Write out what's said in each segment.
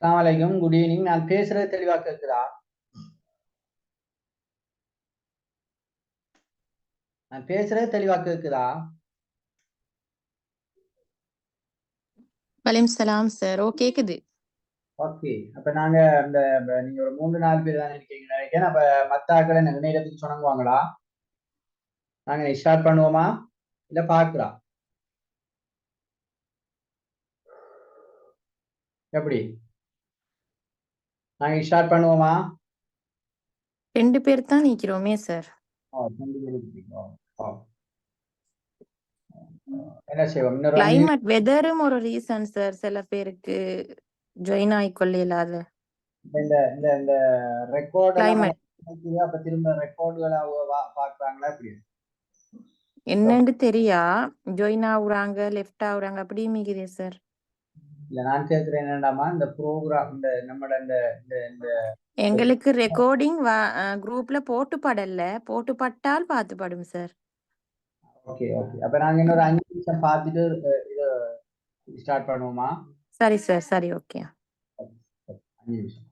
அஸ்ஸலாமு அலைக்கும். Good evening. நான் பேசுறது தெளிவா கேக்குதா? நான் பேசுறது தெளிவா கேக்குதா? வலையம் சலாம் சார். கேக்குது. ஓகே. அப்ப நாங்க நீங்க ஒரு 3-4 பேர் தான் இருக்கீங்க நினைக்கிறேன். அப்ப மத்த ஆட்களை நேரத்துக்கு சொன்னாங்களா? நாங்க ஸ்டார்ட் பண்ணுவோமா? இல்ல பாக்குறா? எப்படி? நாங்க ஸ்டார்ட் பண்ணுவோமா? 2 பேர் தான் நிக்கிறோமே சார். ரெண்டு பேர் இருக்கீங்க. ஓ, என்ன செய்வோம்? இன்னொரு 5 கிளைமேட் வெதரும் ஒரு ரீசன் சார். சில பேருக்கு ஜாயின் ஆயிக்கொள்ள இல்லாத இந்த இந்த இந்த ரெக்கார்ட் எல்லாம் கிளைமேட் அப்ப திரும்ப ரெக்கார்டுகளை பாக்குறாங்களா எப்படி? என்னன்னு தெரியா. ஜாயின் ஆகுறாங்க, லெஃப்ட் ஆகுறாங்க, அப்படி மிகுதே சார். இல்ல நான் கேட்கிறேன் என்னடாமா இந்த ப்ரோக்ராம் இந்த நம்மட இந்த இந்த இந்த எங்களுக்கு ரெக்கார்டிங் குரூப்ல போட்டு படல. போட்டு பட்டால் பார்த்து படும் சார். Okay okay. அப்ப நாங்க இன்னொரு 5 நிமிஷம் பார்த்துட்டு இதை ஸ்டார்ட் பண்ணுவோமா? சரி சார். சரி, ஓகே. 5 நிமிஷம்.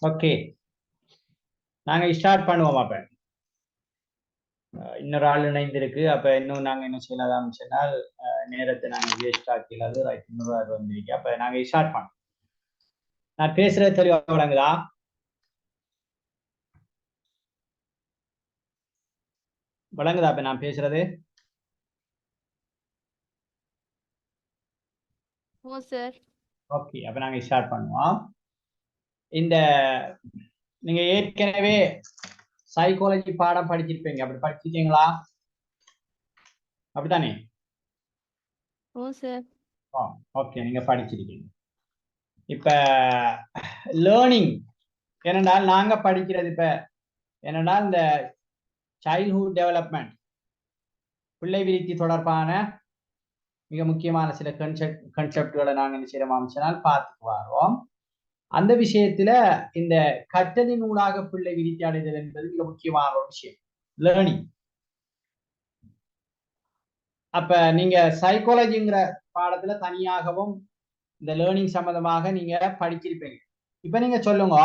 ஓகே, நாங்க ஸ்டார்ட் பண்ணுவோம். அப்ப இன்னொரு ஆள் இணைந்திருக்கு. அப்ப இன்னும் நாங்க என்ன செய்யலாம் சொன்னால் நேரத்தை நாங்க வேஸ்ட் ஆக்கிடாது. இன்னொரு ஆள் வந்திருக்கு. அப்ப நாங்க ஸ்டார்ட் பண்ணோம். நான் பேசுறது தெளிவா விளங்குதா? விளங்குதா அப்ப நான் பேசுறது? ஓ சார். ஓகே, அப்ப நாங்க ஸ்டார்ட் பண்ணுவோம். இந்த நீங்க ஏற்கனவே சைக்காலஜி பாடம் படிச்சிருப்பீங்க. அப்படி படிச்சிருக்கீங்களா? அப்படித்தானே? ஓ சார். ஓகே, நீங்க படிச்சிருக்கீங்க. இப்ப லேர்னிங் என்னென்றால் நாங்க படிக்கிறது இப்ப என்னென்றால் இந்த சைல்ட்ஹுட் டெவலப்மெண்ட், பிள்ளை விருத்தி தொடர்பான மிக முக்கியமான சில கன்செப்டுகளை நாங்கள் என்ன செய்யறோம் சொன்னால் பார்த்துட்டு வரோம். அந்த விஷயத்துல இந்த கற்றலின் ஊடாக பிள்ளை விருத்தி அடைதல் என்பது மிக முக்கியமான ஒரு விஷயம், லேர்னிங். அப்ப நீங்க சைக்காலஜிங்கிற பாடத்துல தனியாகவும் இந்த லேர்னிங் சம்பந்தமாக நீங்க படிச்சிருப்பீங்க. இப்ப நீங்க சொல்லுங்க,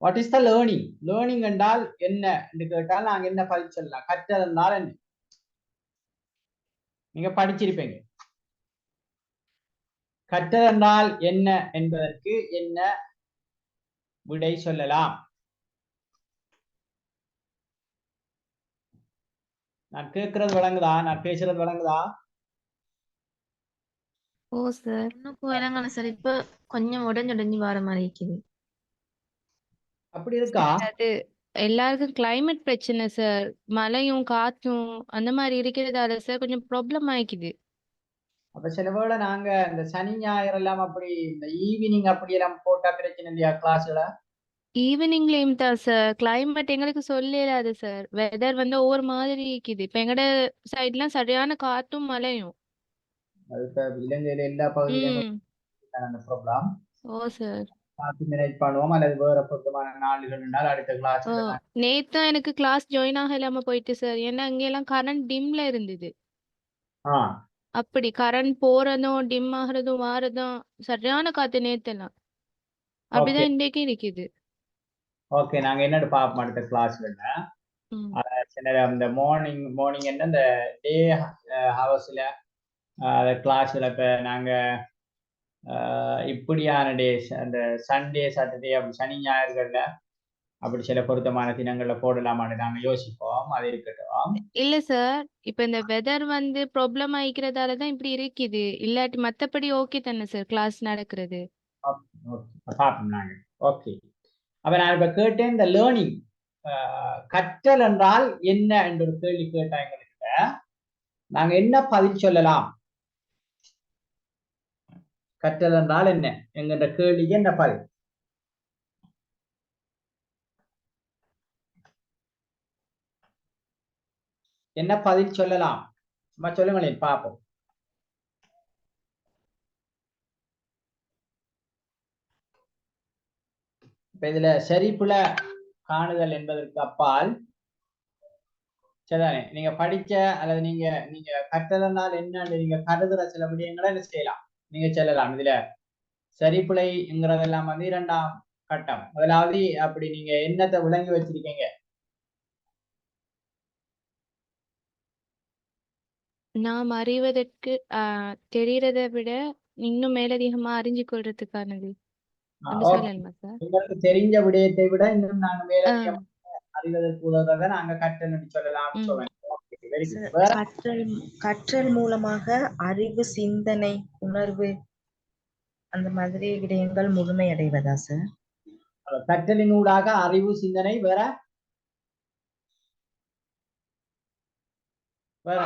what is the learning? Learning என்றால் என்ன என்று கேட்டால் நாங்க என்ன பதில் சொல்லலாம்? கற்றல் என்றால் என்ன? நீங்க படிச்சிருப்பீங்க. கற்றல் என்றால் என்ன என்பதற்கு என்ன விடை சொல்லலாம்? நான் கேட்கறது விளங்குதா? நான் பேசுறது விளங்குதா? ஓ சார். இன்னும் விளங்கல சார். இப்ப கொஞ்சம் உடஞ்சு வர மாதிரி இருக்குது. அப்படி இருக்கா? அது எல்லாருக்கும் கிளைமேட் பிரச்சனை சார். மழையும் காத்தும் அந்த மாதிரி இருக்கிறதால சார் கொஞ்சம் ப்ராப்ளம் ஆயிக்குது. அப்ப சில வேளை நாங்க இந்த சனி ஞாயிறு எல்லாம் அப்படி இந்த ஈவினிங் அப்படி எல்லாம் போட்டா பிரச்சனை இல்லையா கிளாஸ்ல? ஈவினிங்லயும் தான் சார். கிளைமேட் எங்களுக்கு சொல்லலாது சார். வெதர் வந்து ஒவ்வொரு மாதிரி இருக்குது. இப்ப எங்கட சைட்லாம் சரியான காத்தும் மழையும். அது இப்ப இலங்கையில எல்லா பகுதியிலும் ம். அந்த ப்ராப்ளம். ஓ சார். பார்த்து மேனேஜ் பண்ணுவோம். அல்லது வேற பொருத்தமான நாடுகள் இருந்தால் அடுத்த ஓ கிளாஸ்ல நேத்து எனக்கு கிளாஸ் ஜாயின் ஆக இல்லாம போயிட்டு சார். ஏன்னா அங்கெல்லாம் கரண்ட் டிம்ல இருந்தது. அப்படி கரண்ட் போறதும் டிம் ஆகுறதும் வாரதும் சரியான காத்து நேத்தெல்லாம். ஓகே அப்படிதான் இன்றைக்கு இருக்குது. ஓகே, நாங்க என்னன்னு பார்ப்போம் அடுத்த கிளாஸ்ல. ம். சில இந்த மார்னிங் என்ன இந்த டே ஹவர்ஸ்ல கிளாஸ்ல இப்ப நாங்க இப்படியான டேஸ் அந்த சண்டே சாட்டர்டே அப்படி சனி ஞாயிறுகள்ல அப்படி சில பொருத்தமான தினங்கள்ல போடலாமான்னு நாங்க யோசிப்போம். அது இருக்கட்டும். இல்ல சார். இப்ப இந்த வெதர் வந்து ப்ராப்ளம் ஆயிக்கிறதால தான் இப்படி இருக்குது. இல்லாட்டி மத்தபடி ஓகே தானே சார் கிளாஸ் நடக்கிறது. பார்ப்போம் நாங்க. ஓகே, அப்ப நான் இப்ப கேட்டேன், இந்த லேர்னிங் கற்றல் என்றால் என்ன என்ற ஒரு கேள்வி கேட்டா எங்ககிட்ட நாங்க என்ன பதில் சொல்லலாம்? கற்றல் என்றால் என்ன என்கின்ற கேள்விக்கு என்ன பதில்? என்ன பதில் சொல்லலாம்? சும்மா சொல்லுங்களேன் பார்ப்போம். இப்ப இதுல சரிப்புல காணுதல் என்பதற்கு அப்பால் சரிதானே, நீங்க படிச்ச அல்லது நீங்க நீங்க கற்றதனால் என்ன நீங்க கருதுற சில விடயங்களை என்ன செய்யலாம், நீங்க சொல்லலாம். இதுல சரிப்பிழைங்கிறதெல்லாம் வந்து இரண்டாம் கட்டம். முதலாவது அப்படி நீங்க என்னத்தை விளங்கி வச்சிருக்கீங்க? நாம் அறிவதற்கு தெரியறதை விட இன்னும் மேலதிகமா அறிஞ்சு கொள்றதுக்கானது. அப்படி சொல்லலாமா சார்? உங்களுக்கு தெரிஞ்ச விடயத்தை விட இன்னும் நாங்க மேலதிகம் அறிவதற்கு உதவுறதை நாங்க கற்றல் என்று சொல்லலாம் சொல்றேன். Very good. வேற கற்றல் மூலமாக அறிவு, சிந்தனை, உணர்வு அந்த மாதிரி விடயங்கள் முழுமையடைவதா சார்? கற்றலின் ஊடாக அறிவு, சிந்தனை, வேற வேற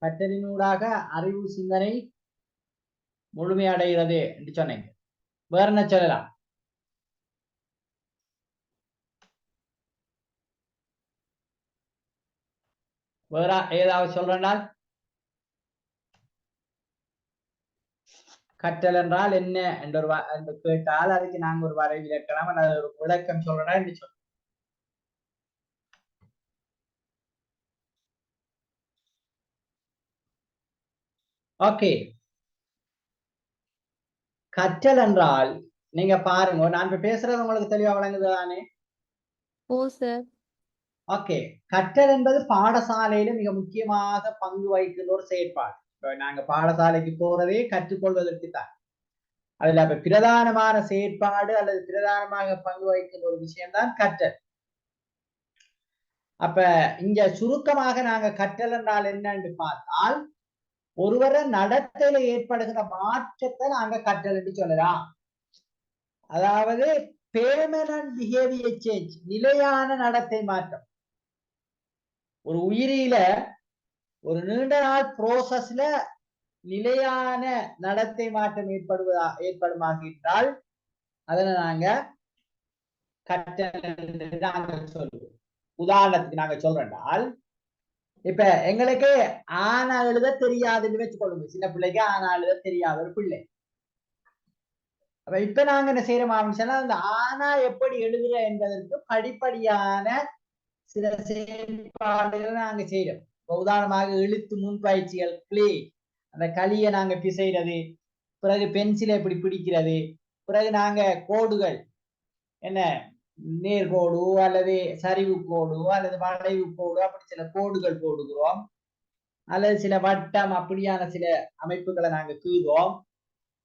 கற்றலின் ஊடாக அறிவு, சிந்தனை முழுமையடைகிறது என்று சொன்னீங்க. வேற என்ன சொல்லலாம்? வேற ஏதாவது சொல்றால்? கற்றல் என்றால் என்ன என்ற ஒரு கேட்டால் அதுக்கு நாங்க ஒரு வரை விளக்கலாம், அல்லது ஒரு விளக்கம் சொல்றா என்று சொல்றோம். ஓகே, கற்றல் என்றால் நீங்க பாருங்க, நான் இப்ப பேசுறது உங்களுக்கு தெளிவா விளங்குதானே? ஓ சார். ஓகே, கற்றல் என்பது பாடசாலையில மிக முக்கியமாக பங்கு வகிக்கின்ற ஒரு செயற்பாடு. இப்ப நாங்க பாடசாலைக்கு போறதே கற்றுக்கொள்வதற்கு தான். அதுல அப்ப பிரதானமான செயற்பாடு அல்லது பிரதானமாக பங்கு வகிக்கின்ற ஒரு விஷயம்தான் கற்றல். அப்ப இங்க சுருக்கமாக நாங்க கற்றல் என்றால் என்னன்னு பார்த்தால், ஒருவர நடத்தையில ஏற்படுகிற மாற்றத்தை நாங்க கற்றல் என்று சொல்லலாம். அதாவது பெர்மனன்ட் பிஹேவியர் சேஞ்ச், நிலையான நடத்தை மாற்றம். ஒரு உயிரியில ஒரு நீண்ட நாள் ப்ரோசஸ்ல நிலையான நடத்தை மாற்றம் ஏற்படுமாகின்றால் அதனை நாங்க கற்றல் நாங்க சொல்லுவோம். உதாரணத்துக்கு நாங்க சொல்றோம்னால், இப்ப எங்களுக்கு ஆனா எழுத தெரியாதுன்னு வச்சுக்கொள்ளுங்க. சின்ன பிள்ளைக்கு ஆனா எழுத தெரியாத ஒரு பிள்ளை. அப்ப இப்ப நாங்க என்ன செய்யறோம் அப்படின்னு சொன்னா, அந்த ஆனா எப்படி எழுதுற என்பதற்கு படிப்படியான சில செயல்பாடுகளை நாங்க செய்யறோம். இப்ப உதாரணமாக எழுத்து முன்பயிற்சிகள், பிளே, அந்த களியை நாங்க பிசைறது, பிறகு பென்சிலை எப்படி பிடிக்கிறது, பிறகு நாங்க கோடுகள், என்ன நேர்கோடு அல்லது சரிவு கோடு அல்லது வளைவு கோடு, அப்படி சில கோடுகள் போடுகிறோம். அல்லது சில வட்டம் அப்படியான சில அமைப்புகளை நாங்க கீறோம்,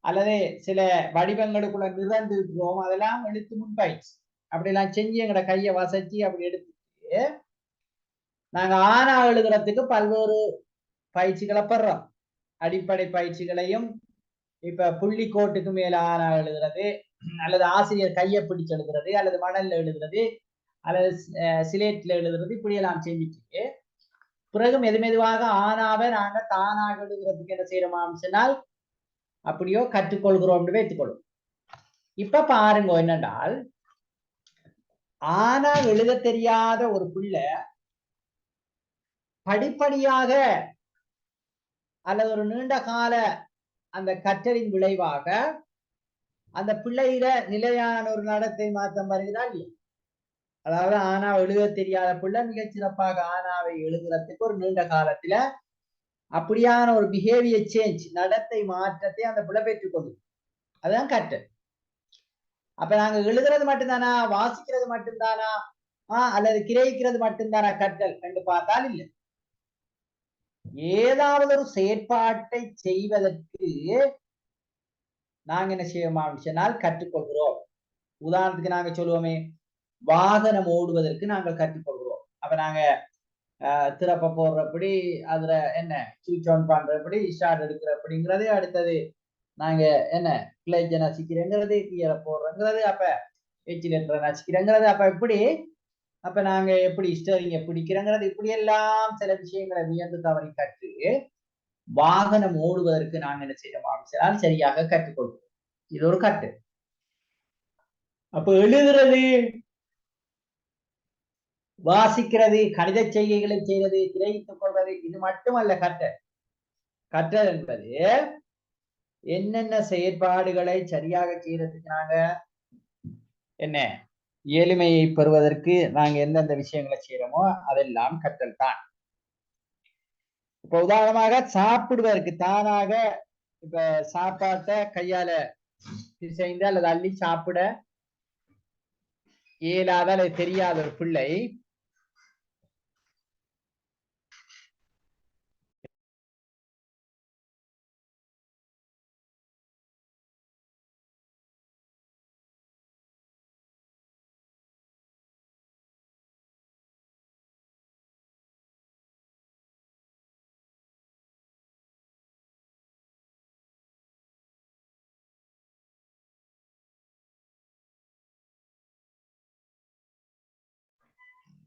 அல்லது சில வடிவங்களுக்குள்ள நிறந்துக்கிறோம். அதெல்லாம் எழுத்து முன்பயிற்சி. அப்படிலாம் செஞ்சு எங்கட கையை வசைச்சு அப்படி எடுத்துட்டு நாங்க ஆனா எழுதுறதுக்கு பல்வேறு பயிற்சிகளை பெறோம். அடிப்படை பயிற்சிகளையும், இப்ப புள்ளிக்கோட்டுக்கு மேல ஆனா எழுதுறது, அல்லது ஆசிரியர் கையை பிடிச்சு எழுதுறது, அல்லது மணல்ல எழுதுறது, அல்லது சிலேட்ல எழுதுறது, இப்படி எல்லாம் செஞ்சுட்டு பிறகு மெதுமெதுவாக ஆனாவை நாங்க தானாக எழுதுறதுக்கு என்ன செய்யறோம் சொன்னால் அப்படியோ கற்றுக்கொள்கிறோம் வைத்துக்கொள்ளும். இப்ப பாருங்க என்னென்றால், ஆனா எழுத தெரியாத ஒரு பிள்ளை படிப்படியாக அல்லது ஒரு நீண்ட கால அந்த கற்றலின் விளைவாக அந்த பிள்ளையில நிலையான ஒரு நடத்தை மாற்றம் வருகிறா இல்லையா? அதாவது ஆனா எழுத தெரியாத பிள்ளை மிகச் சிறப்பாக ஆனாவை எழுதுறதுக்கு ஒரு நீண்ட காலத்துல அப்படியான ஒரு பிஹேவியர் சேஞ்ச், நடத்தை மாற்றத்தை அந்த பிள்ளை பெற்றுக் கொள்ளும். அதுதான் கற்றல். அப்ப நாங்க எழுதுறது மட்டும்தானா, வாசிக்கிறது மட்டும்தானா, அல்லது கிரகிக்கிறது மட்டும்தானா கற்றல் என்று பார்த்தால் இல்லை. ஏதாவது ஒரு செயற்பாட்டை செய்வதற்கு நாங்க என்ன செய்வோம் சொன்னால் கற்றுக்கொள்கிறோம். உதாரணத்துக்கு நாங்க சொல்லுவோமே, வாகனம் ஓடுவதற்கு நாங்கள் கற்றுக்கொள்கிறோம். அப்ப நாங்க திறப்ப போடுறபடி, அதுல என்ன சுவிட்ச் ஆன் பண்றபடி, ஸ்டார்ட் எடுக்கிறபடிங்கிறது, அடுத்தது நாங்க என்ன கிளட்சை நசிக்கிறேங்கிறது, கியரை போடுறோங்கிறது, அப்ப எச்சிலேட்டரை நசிக்கிறேங்கிறது, அப்ப எப்படி அப்ப நாங்க எப்படி ஸ்டேரிங்கை பிடிக்கிறோங்கிறது, இப்படி எல்லாம் சில விஷயங்களை வியந்து தவறி கற்று வாகனம் ஓடுவதற்கு நாங்க என்ன செய்யறோம் சரியாக கற்றுக்கொள்கிறோம். இது ஒரு கற்று. அப்ப எழுதுறது, வாசிக்கிறது, கணித செய்கைகளை செய்வது, கிரகித்துக் கொள்வது, இது மட்டுமல்ல கற்றல். கற்றல் என்பது என்னென்ன செயற்பாடுகளை சரியாக செய்யறதுக்கு நாங்க என்ன எளிமையை பெறுவதற்கு நாங்க எந்தெந்த விஷயங்களை செய்யறோமோ அதெல்லாம் கற்றல் தான். இப்ப உதாரணமாக சாப்பிடுவதற்கு தானாக இப்ப சாப்பாட்டை கையால பிசைந்து அல்லது அள்ளி சாப்பிட இயலாத அல்லது தெரியாத ஒரு பிள்ளை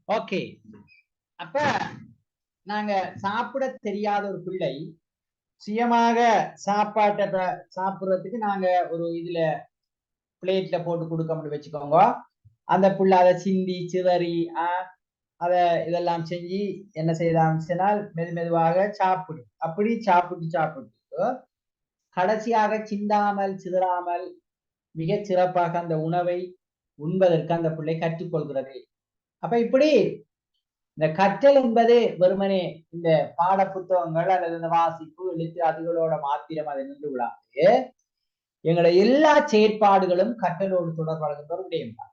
ஓகே. அப்ப நாங்க சாப்பிட தெரியாத ஒரு பிள்ளை சுயமாக சாப்பாட்டை சாப்பிடுறதுக்கு நாங்க ஒரு இதுல பிளேட்ல போட்டு கொடுக்க முடியும் வச்சுக்கோங்க. அந்த புள்ள அதை சிந்தி சிதறி அத இதெல்லாம் செஞ்சு என்ன செய்தால் மெதுவாக சாப்பிடும். அப்படி சாப்பிட்டு கடைசியாக சிந்தாமல் சிதறாமல் மிக சிறப்பாக அந்த உணவை உண்பதற்கு அந்த பிள்ளை கற்றுக்கொள்கிறது. அப்ப இப்படி இந்த கற்றல் என்பது வெறுமனே இந்த பாட புத்தகங்கள் அல்லது இந்த வாசிப்பு எழுத்து அதுகளோட மாத்திரம் அதை நின்று விடாது. எங்களுடைய எல்லா செயற்பாடுகளும் கற்றலோடு தொடர்புடைய ஒரு விடயம் தான்.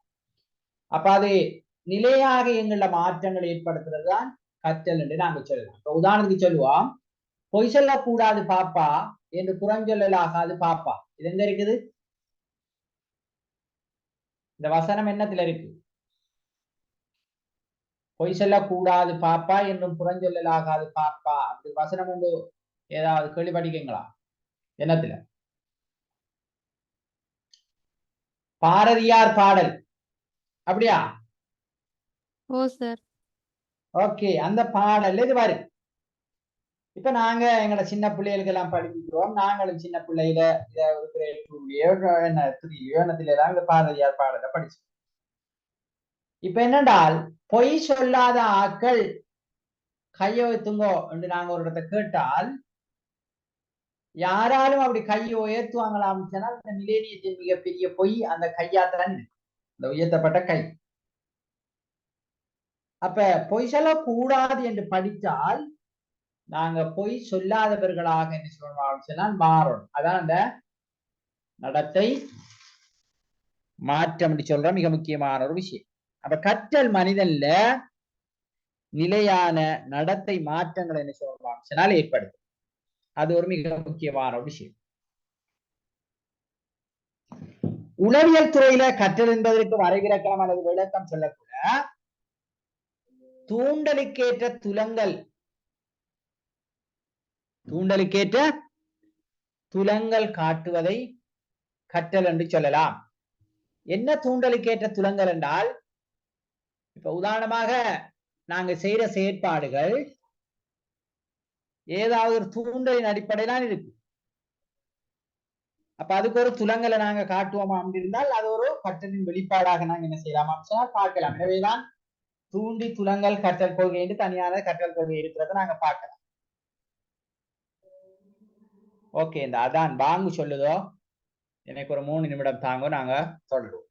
அப்ப அது நிலையாக எங்கள மாற்றங்கள் ஏற்படுத்துறது தான் கற்றல் என்று நாங்க சொல்லலாம். இப்ப உதாரணத்துக்கு சொல்லுவோம், பொய் சொல்லக்கூடாது பாப்பா என்று புறஞ்சொல்லலாகாது பாப்பா. இது எங்க இருக்குது? இந்த வசனம் என்னத்துல இருக்கு? பொய் சொல்லக்கூடாது பாப்பா என்றும் புறஞ்சொல்லலாகாது பாப்பா அப்படி வசனம் உண்டு. ஏதாவது கேள்வி படிக்கீங்களா? என்னத்துல? பாரதியார் பாடல் அப்படியா? ஓ சார். ஓகே, அந்த பாடல் இது வரும். இப்ப நாங்க எங்களோட சின்ன பிள்ளைகளுக்கு எல்லாம் படிக்கிறோம். நாங்களும் சின்ன பிள்ளையில ஒரு கிரேட் 2லயோ என்ன 3லயோ என்னத்துல எல்லாம் இந்த பாரதியார் பாடலை படிச்சோம். இப்ப என்னென்றால் பொய் சொல்லாத ஆக்கள் கையை வைத்துங்கோ என்று நாங்க ஒரு இடத்தை கேட்டால் யாராலும் அப்படி கையை உயர்த்துவாங்களாம் சொன்னால் இந்த மிலேனியத்தின் மிகப்பெரிய பொய் அந்த கையாத்தான் இந்த உயர்த்தப்பட்ட கை. அப்ப பொய் சொல்லக்கூடாது என்று படித்தால் நாங்க பொய் சொல்லாதவர்களாக என்ன சொல்லுவோம் சொன்னால் மாறணும். அதான் அந்த நடத்தை மாற்றம் என்று சொல்ற மிக முக்கியமான ஒரு விஷயம். அப்ப கற்றல் மனிதன்ல நிலையான நடத்தை மாற்றங்கள் என்ன சொல்லுவாங்க சொன்னால் ஏற்படுது. அது ஒரு மிக முக்கியமான ஒரு விஷயம். உளவியல் துறையில கற்றல் என்பதற்கு வரைவிலக்கணம் அல்லது விளக்கம் சொல்லக்கூட தூண்டலுக்கேற்ற துலங்கள் காட்டுவதை கற்றல் என்று சொல்லலாம். என்ன தூண்டலுக்கேற்ற துலங்கள் என்றால், இப்ப உதாரணமாக நாங்க செய்யற செயற்பாடுகள் ஏதாவது ஒரு தூண்டலின் அடிப்படையில்தான் இருக்கு. அப்ப அதுக்கு ஒரு துலங்களை நாங்க காட்டுவோமா இருந்தால் அது ஒரு கற்றலின் வெளிப்பாடாக நாங்க என்ன செய்யலாமா பார்க்கலாம். எனவேதான் தூண்டி துலங்கள் கற்றல் கொள்கை என்று தனியான கற்றல் கொள்கை இருக்கிறத நாங்க பார்க்கலாம். ஓகே, இந்த அதான் பாங்கு சொல்லுதோ, எனக்கு ஒரு 3 நிமிடம் தாங்க, நாங்க தொடருவோம்.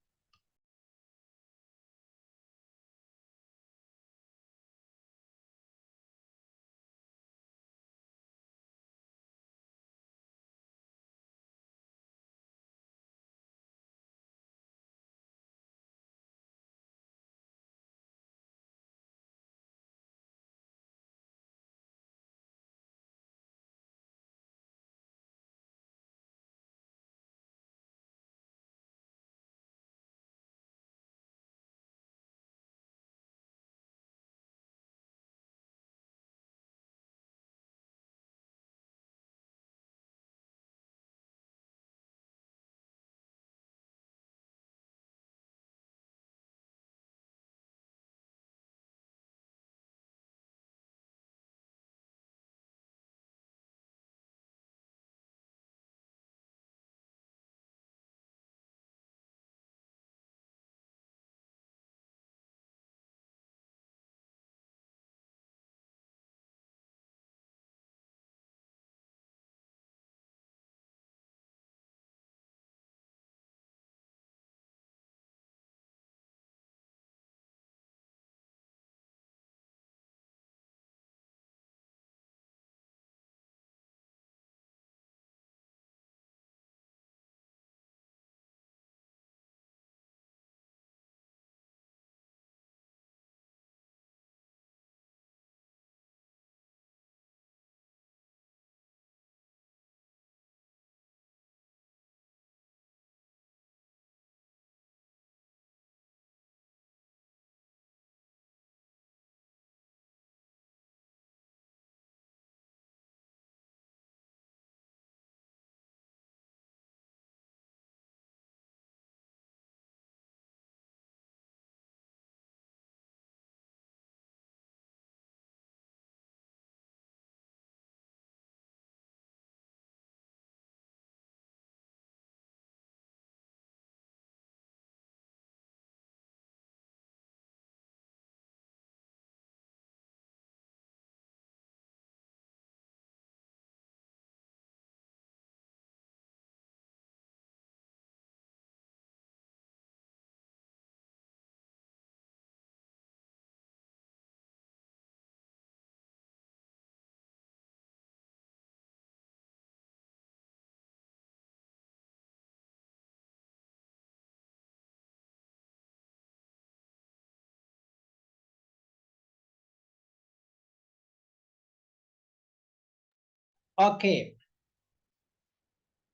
ஓகே,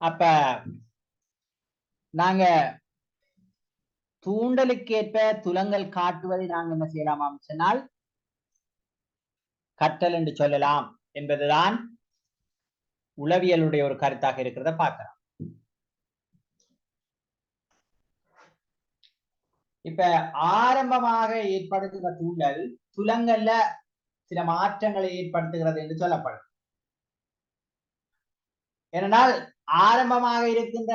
அப்ப நாங்க தூண்டலுக்கேற்ப துலங்கல் காட்டுவதை நாங்க என்ன செய்யலாமாம் சொன்னால் கற்றல் என்று சொல்லலாம் என்பதுதான் உளவியலுடைய ஒரு கருத்தாக இருக்கிறத பார்க்கலாம். இப்ப ஆரம்பமாக ஏற்படுத்துகிற தூண்டல் துலங்கல்ல சில மாற்றங்களை ஏற்படுத்துகிறது என்று சொல்லப்படும். ஏனென்றால் ஆரம்பமாக இருக்கின்ற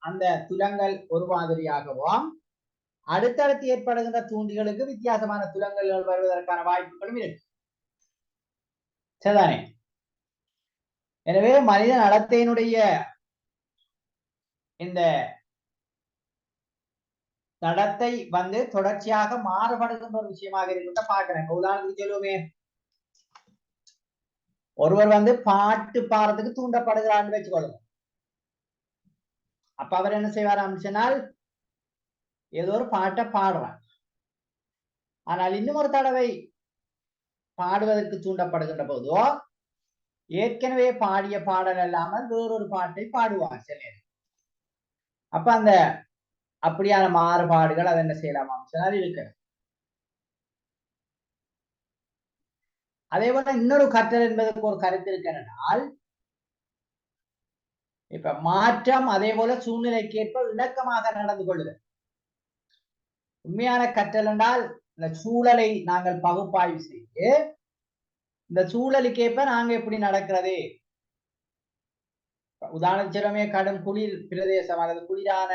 அந்த துலங்கல் ஒரு மாதிரியாகவும் அடுத்தடுத்து ஏற்படுகின்ற தூண்டிகளுக்கு வித்தியாசமான துலங்கல்கள் வருவதற்கான வாய்ப்புகளும் இருக்கு. சரிதானே? எனவே மனித நடத்தையினுடைய இந்த நடத்தை தொடர்ச்சியாக மாறுபடுகின்ற ஒரு விஷயமாக இருக்கின்ற பார்க்கிறேன். உதாரணத்துக்கு சொல்லுவோமே, ஒருவர் பாட்டு பாடுறதுக்கு தூண்டப்படுகிறான்னு வச்சுக்கொள்ளுங்க. அப்ப அவர் என்ன செய்வார் சொன்னால் ஏதோ ஒரு பாட்டை பாடுறார், ஆனால் இன்னும் ஒரு தடவை பாடுவதற்கு தூண்டப்படுகின்ற போதோ ஏற்கனவே பாடிய பாடல் இல்லாமல் வேறொரு பாட்டை பாடுவார் சில நேரம். அப்ப அந்த அப்படியான மாறுபாடுகள் அதை என்ன செய்யலாமா சொன்னால் இருக்கு. அதே போல இன்னொரு கற்றல் என்பதற்கு ஒரு கருத்து இருக்கிறனால், இப்ப மாற்றம் அதே போல சூழ்நிலைக்கேற்ப இணக்கமாக நடந்து கொள்ளுதல். உண்மையான கற்றல் என்றால் இந்த சூழலை நாங்கள் பகுப்பாய்வு செய்து இந்த சூழலுக்கேற்ப நாங்க எப்படி நடக்கிறது. உதாரணமே கடும் குளிர் பிரதேசம் அல்லது குளிரான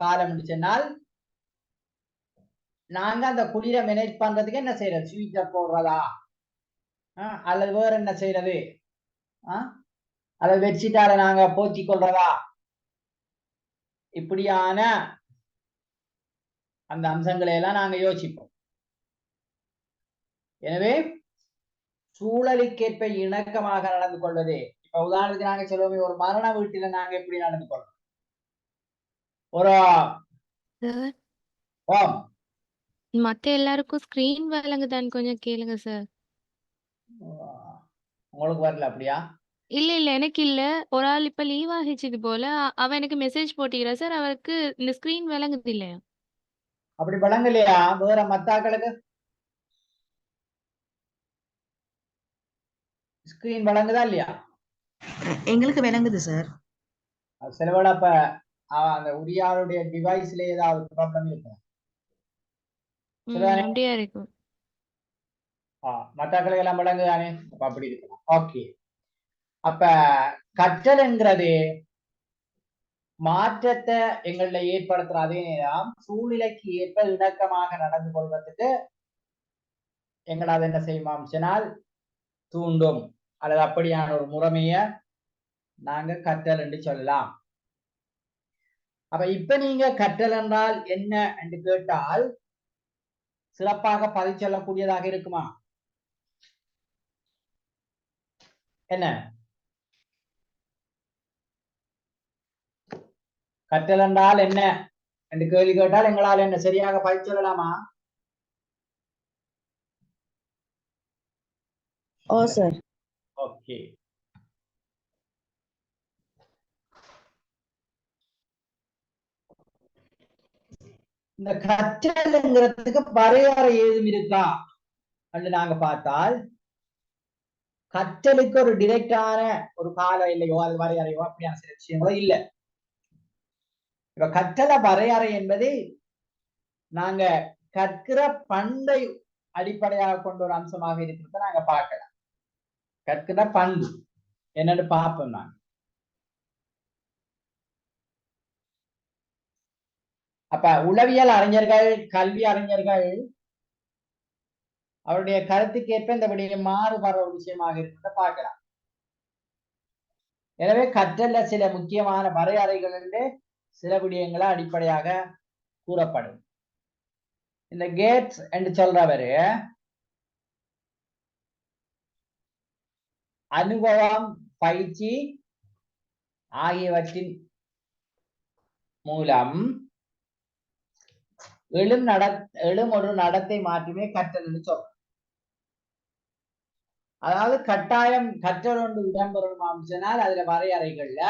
காலம் சொன்னால் நாங்க அந்த குளிரை மேனேஜ் பண்றதுக்கு என்ன செய்யறது, ஸ்வீட்டர் போடுறதா அல்லது வேற என்ன செய்யறது, அல்லது பெட்ஷீட்டால நாங்க போத்தி கொள்றதா, இப்படியான அந்த அம்சங்களை எல்லாம் நாங்க யோசிப்போம். எனவே சூழலுக்கேற்ப இணக்கமாக நடந்து கொள்வது. இப்ப உதாரணத்துக்கு நாங்க சொல்லுவோமே, ஒரு மரண வீட்டில நாங்க எப்படி நடந்து கொள்றோம், ஒரு மத்த எல்லாருக்கும் ஸ்கிரீன் விளங்குதான்னு கொஞ்சம் கேளுங்க சார். உங்களுக்கு வரல அப்படியா? இல்ல எனக்கு இல்ல. ஒரு ஆள் இப்ப லீவ் ஆகிச்சது போல. அவன் எனக்கு மெசேஜ் போட்டிக்கிறா சார். அவருக்கு இந்த ஸ்கிரீன் விளங்குது இல்லையா? அப்படி விளங்கலையா? வேற மத்தாக்களுக்கு ஸ்கிரீன் விளங்குதா இல்லையா? எங்களுக்கு விளங்குது சார். சிலவேளை அப்ப அந்த உரியாளுடைய டிவைஸ்ல ஏதாவது ப்ராப்ளம் இருக்கும். அப்படியா இருக்கும். மத்தாக்களுக்கு எல்லாம் விளங்குதானே? அப்ப அப்படி இருக்கலாம். ஓகே, அப்ப கற்றல் என்கிறது மாற்றத்தை எங்கள்ல ஏற்படுத்துற அதே நேரம் சூழ்நிலைக்கு ஏற்ப இணக்கமாக நடந்து கொள்வதற்கு எங்களால் என்ன செய்யுமாம் சொன்னால் தூண்டும், அல்லது அப்படியான ஒரு முறைமைய நாங்க கற்றல் என்று சொல்லலாம். அப்ப இப்ப நீங்க கற்றல் என்றால் என்ன என்று கேட்டால் சிறப்பாக பதில் சொல்லக்கூடியதாக இருக்குமா? என்ன கற்றல் என்றால் என்ன என்று கேள்வி கேட்டால் எங்களால் என்ன சரியாக பதில் சொல்லலாமா? ஓ சார். ஓகே, இந்த கற்றல்ங்கிறதுக்கு வரையறை ஏதும் இருக்கா என்று நாங்க பார்த்தால் கற்றலுக்கு ஒரு டிரெக்டான ஒரு கால இல்லையோ அது வரையறையோ அப்படியான சில விஷயங்களோ இல்லை. இப்ப கற்றல வரையறை என்பது நாங்க கற்கிற பண்பை அடிப்படையாக கொண்ட ஒரு அம்சமாக இருக்கிறத நாங்க பார்க்கலாம். கற்கிற பண்பு என்னன்னு பார்ப்போம். நாங்க அப்ப உளவியல் அறிஞர்கள், கல்வி அறிஞர்கள் அவருடைய கருத்துக்கேற்ப இந்த விடயம் மாறுபடுற ஒரு விஷயமாக இருக்கிறத பார்க்கலாம். எனவே கற்றல்ல சில முக்கியமான வரையறைகள் என்று சில விடயங்களை அடிப்படையாக கூறப்படும். இந்த கேட்ஸ் என்று சொல்றவரு அனுபவம், பயிற்சி ஆகியவற்றின் மூலம் எழும் ஒரு நடத்தை மாற்றுமே கற்றல் என்று சொல்றோம். அதாவது கட்டாயம் கற்றல் ஒன்று இடம்பெறணும் சொன்னால் அதுல வரையறைகள்ல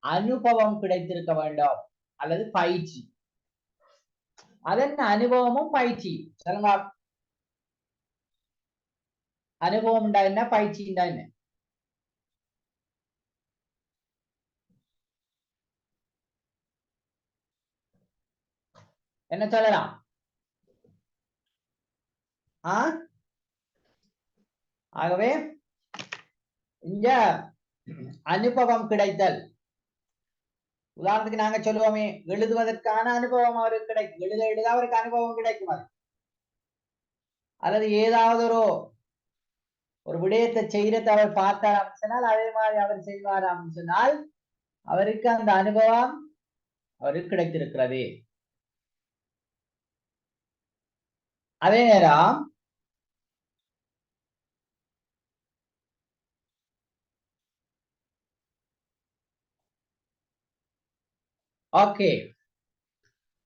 அனுபவம் கிடைத்திருக்க வேண்டும் அல்லது பயிற்சி. அதன் அனுபவமும் பயிற்சி சொல்லுங்க. அனுபவம் உண்டா என்ன, பயிற்சி உண்டா என்ன? என்ன சொல்லலாம்? ஆகவே இங்க அனுபவம் கிடைத்தல், உதாரணத்துக்கு நாங்க சொல்லுவோமே எழுதுவதற்கான அனுபவம் அவருக்கு கிடைக்கும், எழுத அவருக்கு அனுபவம் கிடைக்கும். அது அல்லது ஏதாவது ஒரு விடயத்தை செய்யறதை அவர் பார்த்தார் சொன்னால் அதே மாதிரி அவர் செய்வார் சொன்னால் அவருக்கு அந்த அனுபவம் அவருக்கு கிடைத்திருக்கிறது. அதே நேரம் ஓகே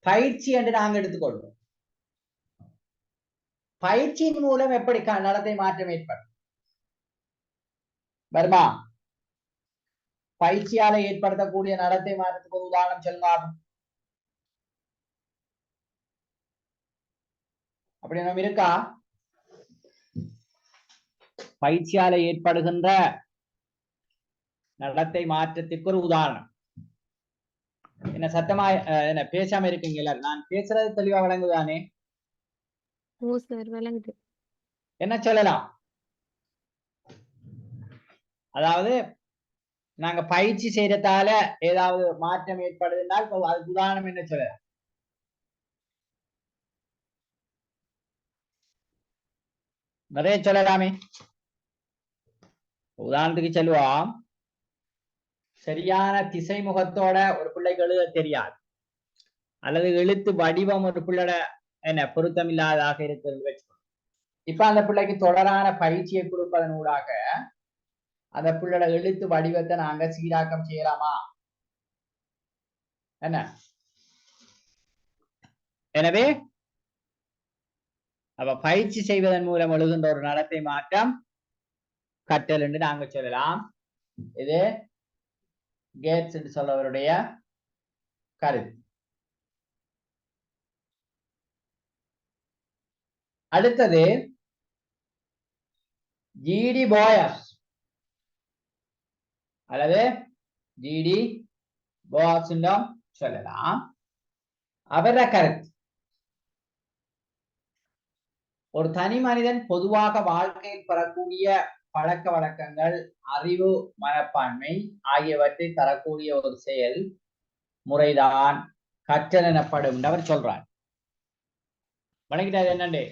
பயிற்சி என்று நாங்கள் எடுத்துக்கொள்வோம். பயிற்சியின் மூலம் எப்படி நடத்தை மாற்றம் ஏற்படும் வருமா? பயிற்சியால ஏற்படுத்தக்கூடிய நடத்தை மாற்றத்துக்கு ஒரு உதாரணம் சொல்லுங்க. அப்படி நம்ம இருக்கா? பயிற்சியால ஏற்படுகின்ற நடத்தை மாற்றத்துக்கு ஒரு உதாரணம் என்ன? சத்தமா என்ன பேசாம இருக்கீங்க எல்லாரும்? நான் பேசுறது தெளிவா விளங்குதானே? என்ன சொல்லலாம்? அதாவது நாங்க பயிற்சி செய்யறதால ஏதாவது மாற்றம் ஏற்படுதுனால் அதுக்கு உதாரணம் என்ன சொல்லலாம்? நிறைய சொல்லலாமே. உதாரணத்துக்கு சொல்லுவோம், சரியான திசை முகத்தோட ஒரு பிள்ளைக்கு எழுத தெரியாது, அல்லது எழுத்து வடிவம் ஒரு பிள்ளைட என்ன பொருத்தம் இல்லாததாக இருக்கிறது வச்சுக்கோ. இப்ப அந்த பிள்ளைக்கு தொடரான பயிற்சியை கொடுப்பதன் ஊடாக அந்த பிள்ளைட எழுத்து வடிவத்தை நாங்க சீராக்கம் செய்யலாமா என்ன? எனவே அப்ப பயிற்சி செய்வதன் மூலம் எழுகின்ற ஒரு நடத்தை மாற்றம் கற்றல் என்று நாங்க சொல்லலாம். இது கேட்ஸ் என்று சொல்லவருடைய கருத்து. அடுத்தது ஜிடி போயஸ் அல்லது ஜிடி போயஸ் சொல்லலாம். அவர கருத்து, ஒரு தனி மனிதன் பொதுவாக வாழ்க்கையில் பெறக்கூடிய பழக்க வழக்கங்கள், அறிவு, மனப்பான்மை ஆகியவற்றை தரக்கூடிய ஒரு செயல் முறைதான் கற்றல் எனப்படும் அவர் சொல்றார். வணங்கிட்டாரு என்னண்டே?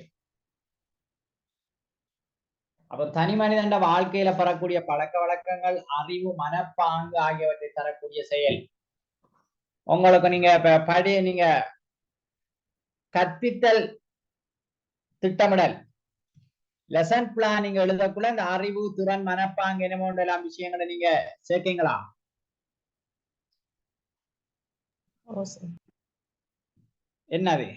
அப்ப தனி மனிதன் வாழ்க்கையில பெறக்கூடிய பழக்க வழக்கங்கள், அறிவு, மனப்பாங்கு ஆகியவற்றை தரக்கூடிய செயல். உங்களுக்கு நீங்க நீங்க கற்பித்தல் திட்டமிடல் லெசன் பிளானிங் எழுதக்குள்ள இந்த அறிவு, திறன், மனப்பாங்கு என்னமோண்டெல்லாம் விஷயங்களை நீங்க சேர்க்கீங்களா? என்னது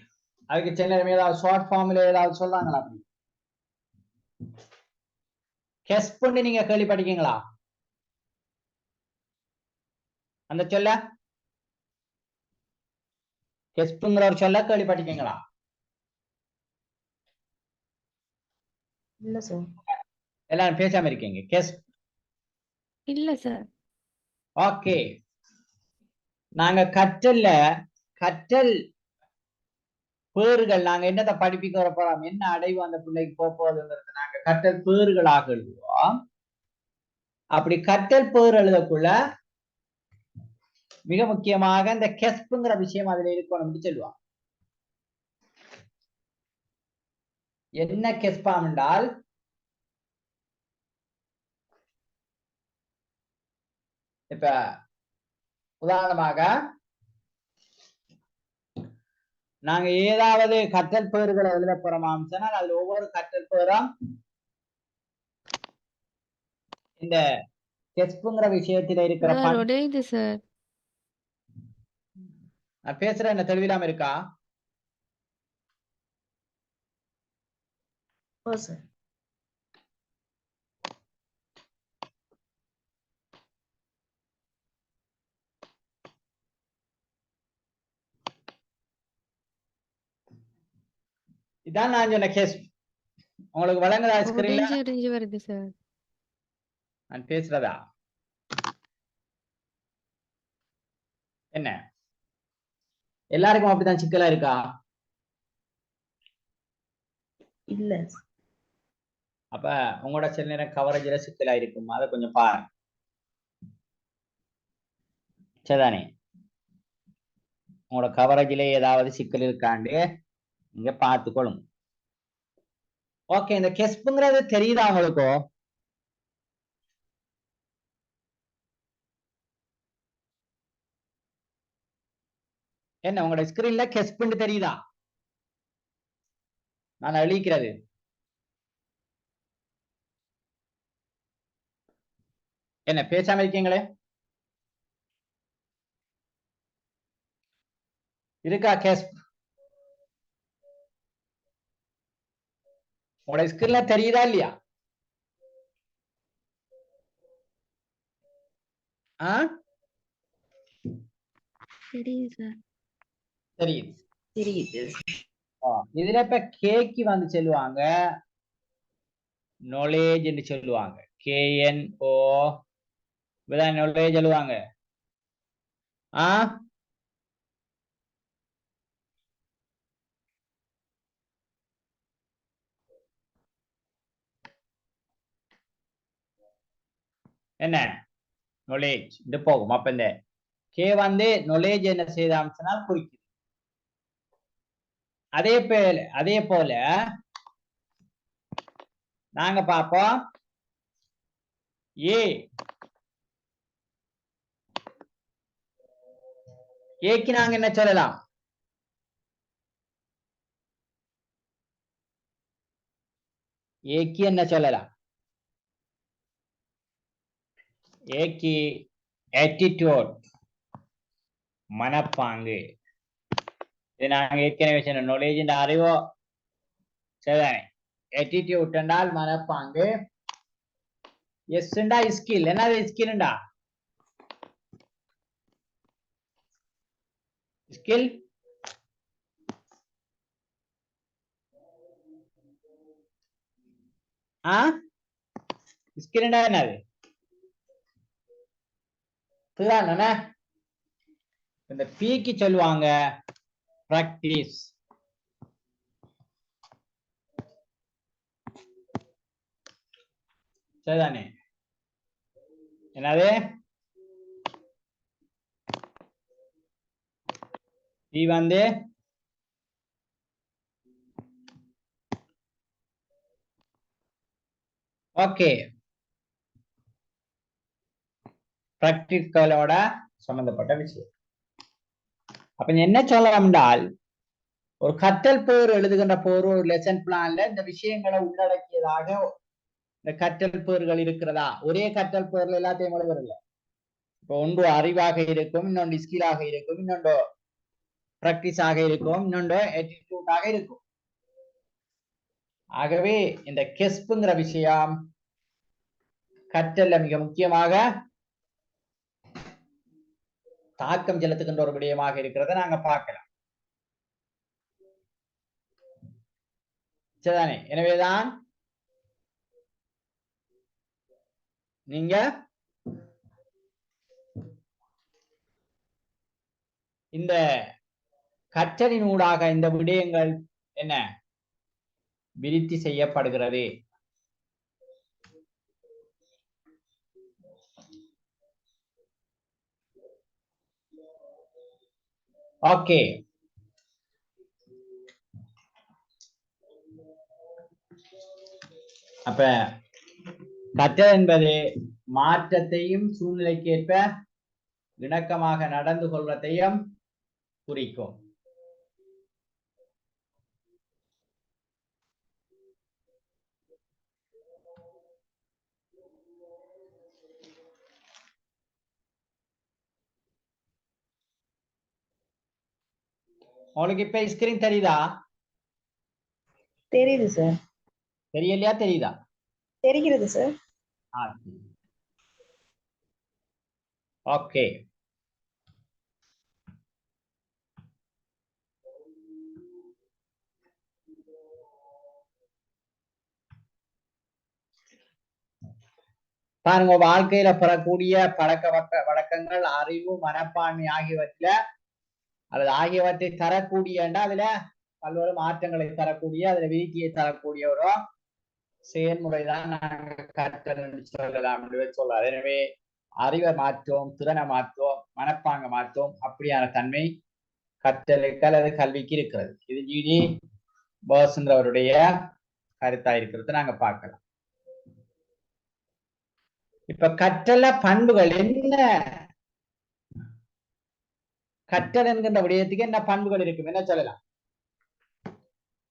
அதுக்கு சென்னை ஏதாவது ஷார்ட் ஃபார்ம்ல ஏதாவது சொல்றாங்களா? அப்படி கெஸ் பண்ணி நீங்க கேள்வி படிக்கீங்களா? அந்த சொல்ல கெஸ்ப்ங்கிற ஒரு சொல்ல கேள்வி படிக்கீங்களா? இல்ல சார். எல்லாரும் பேசாம இருக்கீங்க. கெஸ்ப் இல்ல சார். ஓகே, நாங்க கற்றல் பேறுகள் நாங்க என்னத்தை படிப்பிக்க வர போறோம், என்ன அடைவு அந்த பிள்ளைக்கு போகுதுங்கிறது நாங்க கற்றல் பேறுகளாக எழுதுவோம். அப்படி கற்றல் பேர் எழுதக்குள்ள மிக முக்கியமாக இந்த கெஸ்ப்ங்கிற விஷயம் அதுல இருக்கணும் சொல்லுவாங்க. என்ன கெஸ்பாம் என்றால் இப்ப உதாரணமாக நாங்க ஏதாவது கற்றல் பேறுகளை எழுத போறோம் சொன்னால் அதுல ஒவ்வொரு கற்றல் பேரும் இந்த கெஸ்ப்ங்கிற விஷயத்துல இருக்கிற சார் நான் பேசுறேன் என்ன தெளிவில்லாம இருக்கா? இதான் நான் சொன்ன கேஸ். உங்களுக்கு வழங்குதா ஸ்கிரீன்ல உடைஞ்சு உடைஞ்சு வருது சார். நான் பேசுறதா? என்ன எல்லாருக்கும் அப்படித்தான் சிக்கலா இருக்கா? இல்ல. அப்ப உங்களோட சில நேரம் கவரேஜ்ல சிக்கலா இருக்கும், அதை கொஞ்சம் பாருங்க. சரிதானே? உங்களோட கவரேஜ்ல ஏதாவது சிக்கல் இருக்காண்டு நீங்க பார்த்துக்கொள்ளுங்க. ஓகே, இந்த கெஸ்ப்ங்கிறது தெரியுதா உங்களுக்கு? என்ன உங்களோட ஸ்கிரீன்ல கெஸ்ப்னு தெரியுதா? நான் அழிக்கிறது. என்ன பேசாம இருக்கீங்களே? இருக்கா கெஸ்ப்? உங்களோட ஸ்கிரீன்ல தெரியுதா இல்லையா? ஆ தெரியுது சார். தெரியுது. தெரியுது. இதுல இப்ப கேக்கு வந்து சொல்லுவாங்க நாலேஜ் என்று சொல்லுவாங்க. KNO நாலேஜ் சொல்லுவாங்க. ஆ என்ன நாலேஜ் இது போகும். அப்ப இந்த கே வந்து நாலேஜ் என்ன செய்தால் குறிக்குது. அதே போல நாங்க பார்ப்போம் ஏக்கு நாங்க என்ன சொல்லலாம்? ஏக்கு என்ன சொல்லலாம்? ஏக்கு ஆட்டிடியூட், மனப்பாங்கு. இது நாங்க ஏற்கனவே சொன்ன நாலேஜ் அறிவோ. சரிதானே? ஆட்டிடியூட் என்றால் மனப்பாங்கு. எஸ்ண்டா ஸ்கில். என்னது ஸ்கில்ண்டா? ஸ்கில் ஸ்கில்ண்டா என்னது? இதுதானே இந்த பீக்கு சொல்லுவாங்க பிராக்டிஸ். சரிதானே? என்னது? வந்து ஓகே பிராக்டிகலோட சம்பந்தப்பட்ட விஷயம். அப்ப என்ன சொல்லலாம் என்றால், ஒரு கற்றல் பேர் எழுதுகின்ற போர் ஒரு லெசன் பிளான்ல இந்த விஷயங்களை உள்ளடக்கியதாக இந்த கற்றல் பேர்கள் இருக்கிறதா? ஒரே கற்றல் பேர்ல எல்லாத்தையும் எழுதுறதில்ல. இப்போ ஒன்று அறிவாக இருக்கும், இன்னொன்று ஸ்கிலாக இருக்கும், இன்னொன்று பிராக்டிஸ் ஆக இருக்கும், இன்னொன்று ஆட்டிடியூடாக இருக்கும். ஆகவே இந்த கெஸ்ப்ங்கிற விஷயம் கற்றல்ல மிக முக்கியமாக தாக்கம் செலுத்துகின்ற ஒரு விடயமாக இருக்கிறத நாங்க பார்க்கலாம். சரிதானே? எனவேதான் நீங்க இந்த கற்றலின் ஊடாக இந்த விடயங்கள் என்ன விருத்தி செய்யப்படுகிறது. ஓகே, அப்ப கற்றல் என்பது மாற்றத்தையும் சூழ்நிலைக்கேற்ப இணக்கமாக நடந்து கொள்வதையும் குறிக்கும். உங்களுக்கு இப்ப ஸ்கிரீன் தெரியுதா? தெரியுது சார். தெரியலையா? தெரியுதா? தெரிகிறது சார். ஓகே, பாருங்க, வாழ்க்கையில பெறக்கூடிய வழக்கங்கள், அறிவு, மனப்பான்மை ஆகியவற்றை தரக்கூடியண்டா அதுல பல்வேறு மாற்றங்களை தரக்கூடிய, அதுல வீழ்ச்சியை தரக்கூடிய ஒரு செயல்முறைதான் நாங்க கற்றல் என்று சொல்லலாம் என்று சொல்றாரு. எனவே அறிவை மாற்றோம், திறனை மாற்றோம், மனப்பாங்க மாற்றோம், அப்படியான தன்மை கற்றலுக்கு அல்லது கல்விக்கு இருக்கிறது. இது ஜிடி போஸ்ன்றவருடைய கருத்தா இருக்கிறது நாங்க பார்க்கலாம். இப்ப கற்றல பண்புகள் என்ன? கற்றல் என்கின்ற விடயத்துக்கு என்ன பண்புகள் இருக்கும், என்ன சொல்லலாம்?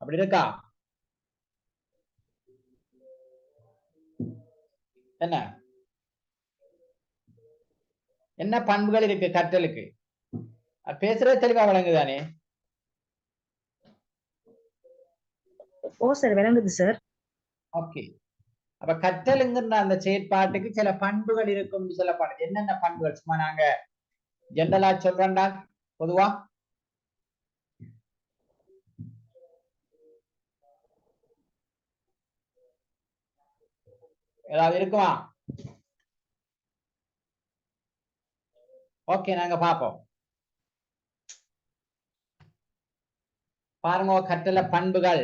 அப்படி இருக்கா? என்ன என்ன பண்புகள் இருக்கு கற்றலுக்கு? பேசுறது தெளிவா விளங்குதானே? ஓ சார், விளங்குது சார். ஓகே. அப்ப கற்றலுங்கிற அந்த செயற்பாட்டுக்கு சில பண்புகள் இருக்கும் சொல்லப்படுது. என்னென்ன பண்புகள்? சும்மா நாங்க ஜெனரலா சொல்றேன்டா, பொதுவா ஏதாவது இருக்குமா? ஓகே, நாங்க பார்ப்போம். பாருங்க, கற்றல பண்புகள்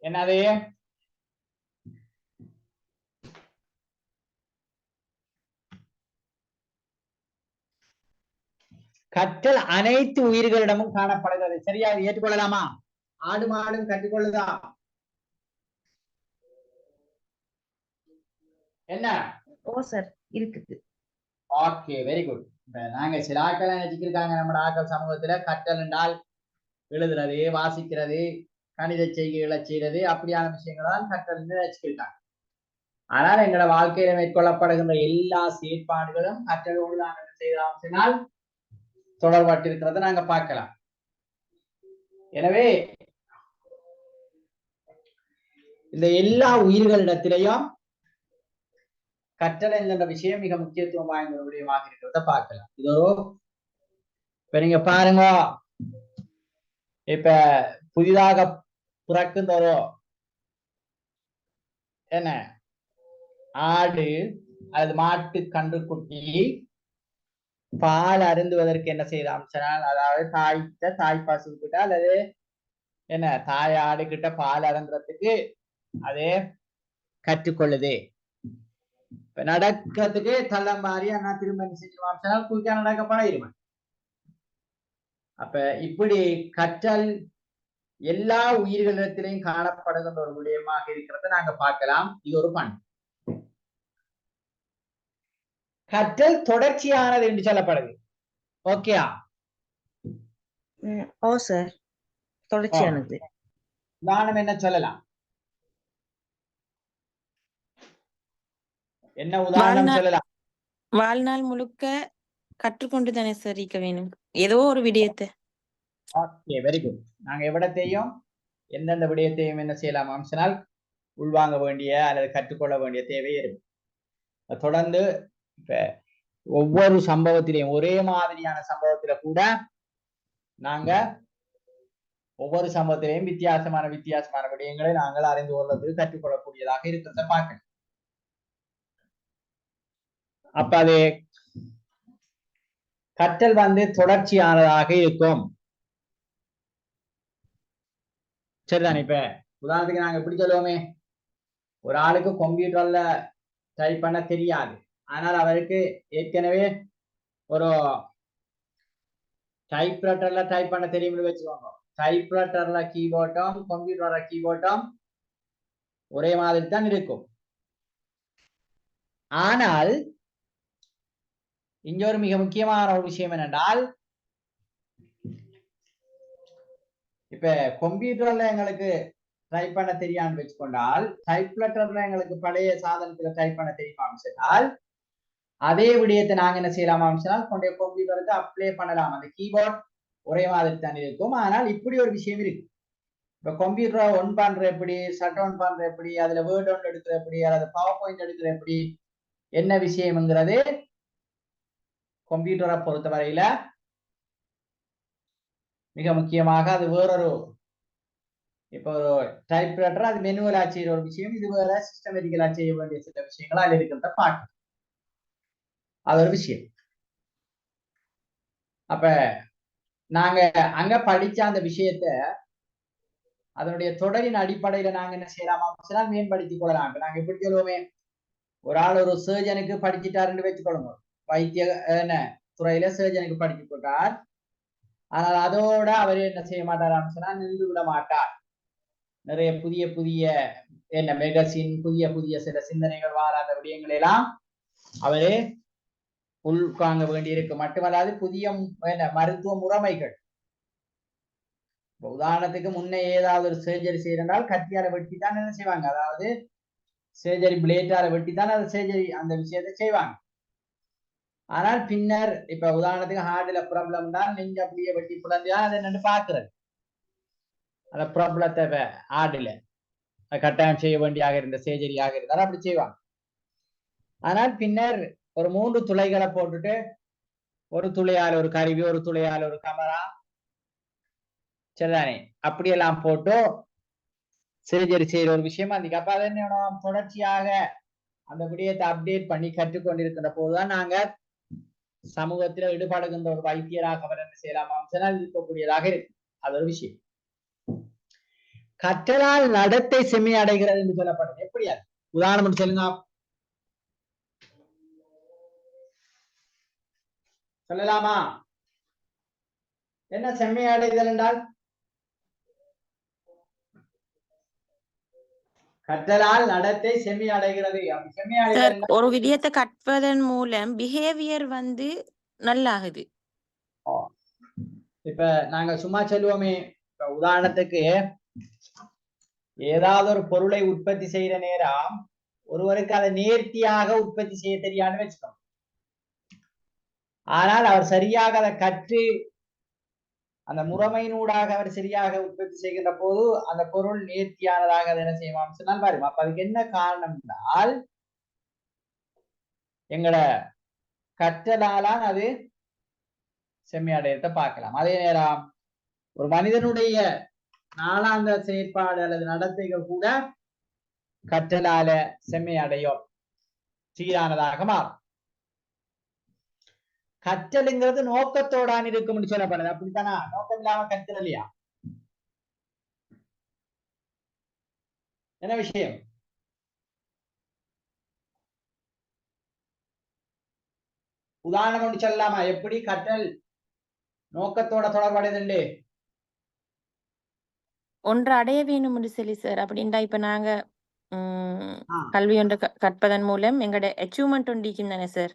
என்னது? கற்றல் அனைத்து உயிர்களிடமும் காணப்படுகிறது. சரியா? ஏற்றுக்கொள்ளலாமா? ஆடு மாடும் கற்றுக்கொள்ளுதா? என்ன? ஓ சார், இருக்குது. Okay, very good. நாங்க சில ஆட்கள் நினைச்சிருக்காங்க நம்ம ஆட்கள் சமூகத்துல கற்றல் என்றால் எழுதுறது, வாசிக்கிறது, கணித செய்கைகளை செய்யறது, அப்படியான விஷயங்களால் கற்றல் நினைச்சுக்கிட்டாங்க. ஆனால் எங்களோட வாழ்க்கையில மேற்கொள்ளப்படுகின்ற எல்லா செயற்பாடுகளும் கற்றலோடு தான் என்ன செய்யலாம் தொடர்பட்டிருக்கிறத நாங்க பார்க்கலாம். எனவே இந்த எல்லா உயிர்களிடத்திலையும் கற்றல் என்கின்ற விஷயம் மிக முக்கியத்துவம் வாய்ந்த ஒரு விடயமாக இருக்கிறத பார்க்கலாம். இதோ இப்ப நீங்க பாருங்க, இப்ப புதிதாக பிறக்குந்தோரோ என்ன ஆடு அல்லது மாட்டு கன்றுக்குட்டி பால் அருந்துவதற்கு என்ன செய்யலாம் சொன்னால், அதாவது தாய் பசு கிட்ட அல்லது என்ன தாய் ஆடு கிட்ட பால் அருந்துறதுக்கு அதே கற்றுக்கொள்ளுது. இப்ப நடக்கிறதுக்கு தள்ளமாறி அண்ணா திரும்ப என்ன செஞ்சிருவான் சொன்னால் குயிக்கா நடக்க பழகிடுவான். அப்ப இப்படி கற்றல் எல்லா உயிர்களிடத்திலையும் காணப்படுகின்ற ஒரு விடயமாக இருக்கிறத நாங்க பார்க்கலாம். இது ஒரு பண்பு. கற்றல் தொடர்ச்சியானது என்று சொல்லப்படுது. ஓகேயா? ஓ சார், தொடர்ச்சியானது. உதாரணம் என்ன சொல்லலாம்? என்ன உதாரணம் சொல்லலாம்? வாழ்நாள் முழுக்க கற்றுக்கொண்டு தானே சார் இருக்க வேணும் ஏதோ ஒரு விடயத்தை. Okay, very good. நாங்க எவ்விடத்தையும் எந்தெந்த விடயத்தையும் என்ன செய்யலாம் சொன்னால் உள்வாங்க வேண்டிய அல்லது கற்றுக்கொள்ள வேண்டிய தேவை இருக்கு. தொடர்ந்து இப்ப ஒவ்வொரு சம்பவத்திலையும் ஒரே மாதிரியான சம்பவத்தில கூட நாங்க ஒவ்வொரு சம்பவத்திலையும் வித்தியாசமான விடயங்களை நாங்கள் அறிந்து கொள்வதற்கு கற்றுக்கொள்ளக்கூடியதாக இருக்கிறத பார்க்கணும். அப்ப அது கற்றல் தொடர்ச்சியானதாக இருக்கும். சரிதானே? இப்ப உதாரணத்துக்கு நாங்க எப்படி சொல்லுவோமே, ஒரு ஆளுக்கு கம்ப்யூட்டர்ல டைப் பண்ண தெரியாது, ஆனால் அவருக்கு ஏற்கனவே ஒரு டைப்ரைட்டர்ல டைப் பண்ண தெரியும்னு வச்சுக்கோங்க. டைப்ரைட்டர்ல கீபோர்டும் கம்ப்யூட்டர்ல கீபோர்டும் ஒரே மாதிரி தான் இருக்கும். ஆனால் இங்க ஒரு மிக முக்கியமான ஒரு விஷயம் என்னென்றால், இப்ப கம்ப்யூட்டர்ல எங்களுக்கு டைப் பண்ண தெரியான்னு வச்சுக்கொண்டால், டைப்ரைட்டர்ல எங்களுக்கு பழைய சாதனத்துல டைப் பண்ண தெரியுமா சொன்னால், அதே விடயத்தை நாங்க என்ன செய்யலாமா சொன்னால் கொண்டே கம்ப்யூட்டருக்கு அப்ளை பண்ணலாம். அந்த கீபோர்ட் ஒரே மாதிரி தான் இருக்கும். ஆனால் இப்படி ஒரு விஷயம் இருக்கு. இப்ப கம்ப்யூட்டரை ஒன் பண்ற எப்படி, ஷட் டவுன் பண்ற எப்படி, அதுல வேர்ட் ஒன் எடுக்கிற எப்படி, அல்லது பவர் பாயிண்ட் எடுக்கிற எப்படி, என்ன விஷயம்ங்கிறது கம்ப்யூட்டரை பொறுத்தவரையில மிக முக்கியமாக அது வேறொரு இப்போ ஒரு டைப்ரைட்டர் அது மெனுவலா செய்யற ஒரு விஷயம், இது வேற சிஸ்டமேட்டிக்கலா செய்ய வேண்டிய சில விஷயங்கள் அதுல இருக்கிறத பார்க்கணும். அது ஒரு விஷயம். அப்ப நாங்க அங்க படிச்ச அந்த விஷயத்த அதனுடைய தொடரின் அடிப்படையில நாங்க என்ன செய்யலாமா மேம்படுத்திக் கொள்ளலாம். நாங்க எப்படி சொல்லுவோமே, ஒரு ஆள் ஒரு சர்ஜனுக்கு படிச்சுட்டாருன்னு வச்சுக்கொள்ளுங்க, வைத்திய என்ன துறையில சர்ஜனுக்கு படிச்சு போட்டார். ஆனால் அதோட அவர் என்ன செய்ய மாட்டார் சொன்னா நின்று விட மாட்டார். நிறைய புதிய புதிய என்ன மெகசின், புதிய புதிய சில சிந்தனைகள் வாராத விடயங்கள் எல்லாம் அவரே உள்காங்க வேண்டியிருக்கு. மட்டுமல்லாது புதிய என்ன மருத்துவ முறைமைகள், உதாரணத்துக்கு முன்னே ஏதாவது ஒரு சர்ஜரி செய்யறால் கத்தியால வெட்டி தான் என்ன செய்வாங்க, அதாவது சர்ஜரி பிளேட்டால வெட்டி தான் அந்த சர்ஜரி அந்த விஷயத்தை செய்வாங்க. ஆனால் பின்னர் இப்ப உதாரணத்துக்கு ஹார்ட்ல ப்ராப்ளம் தான், நெஞ்சு அப்படியே வெட்டி புலந்தா அதை என்னன்னு பாக்குறது, அந்த ப்ராப்ளத்தை ஹார்ட்ல கட்டாயம் செய்ய வேண்டியாக இருந்த சர்ஜரியாக இருந்தாலும் அப்படி செய்வாங்க. ஆனால் பின்னர் ஒரு 3 துளைகளை போட்டுட்டு ஒரு துளையால் ஒரு கருவி, ஒரு துளையால் ஒரு கேமரா, சரிதானே, அப்படியெல்லாம் போட்டு சர்ஜரி செய்யற ஒரு விஷயமா இருந்துச்சு. அப்ப அதை என்ன தொடர்ச்சியாக அந்த விடயத்தை அப்டேட் பண்ணி கற்றுக்கொண்டிருக்கின்ற போதுதான் நாங்க சமூகத்தில் ஈடுபடுகின்ற ஒரு வைத்தியராக அவர் என்ன செய்யலாமா இருக்கக்கூடியதாக இருக்கு. அது ஒரு விஷயம். கற்றலால் நடத்தை செம்மி அடைகிறது என்று சொல்லப்படுது. எப்படி அது உதாரணம் சொல்லுங்க, சொல்லலாமா? என்ன செம்மை அடைதல் என்றால்? கற்றலால் நடத்தை செம்மி அடைகிறது. செம்மி அடைதல் ஒரு விடயத்தை கற்பதன் மூலம் பிஹேவியர் வந்து நல்லாகுது. இப்ப நாங்க சும்மா சொல்லுவோமே, இப்ப உதாரணத்துக்கு ஏதாவது ஒரு பொருளை உற்பத்தி செய்யற நேரம் ஒருவருக்கு அதை நேர்த்தியாக உற்பத்தி செய்ய தெரியான்னு வச்சுக்கோங்க. ஆனால் அவர் சரியாக அதை கற்று அந்த முறைமையினூடாக அவர் சரியாக உற்பத்தி செய்கின்ற போது அந்த பொருள் நேர்த்தியானதாக அதை என்ன செய்வான்னு சொன்னால் பாருங்க. அப்ப அதுக்கு என்ன காரணம் என்றால் எங்கட கற்றலாலான் அது செம்மையடையத்தை பார்க்கலாம். அதே நேரம் ஒரு மனிதனுடைய நாளாந்த செயற்பாடு அல்லது நடத்தைகள் கூட கற்றலால செம்மையடையும், சீரானதாக மாறும். கற்றலுங்கிறது நோக்கத்தோடான் இருக்கும்னு சொல்லப்படுது. அப்படித்தானா? நோக்கம் இல்லாம கற்றல் இல்லையா? என்ன விஷயம்? உதாரணம் ஒன்று சொல்லலாமா? எப்படி கற்றல் நோக்கத்தோட தொடர்படையதுண்டு? ஒன்று அடைய வேணும் என்று சொல்லி சார். அப்படின்டா இப்ப நாங்க கல்வி ஒன்று கற்பதன் மூலம் எங்களோட அச்சீவ்மெண்ட் ஒன்றிக்கும் தானே சார்,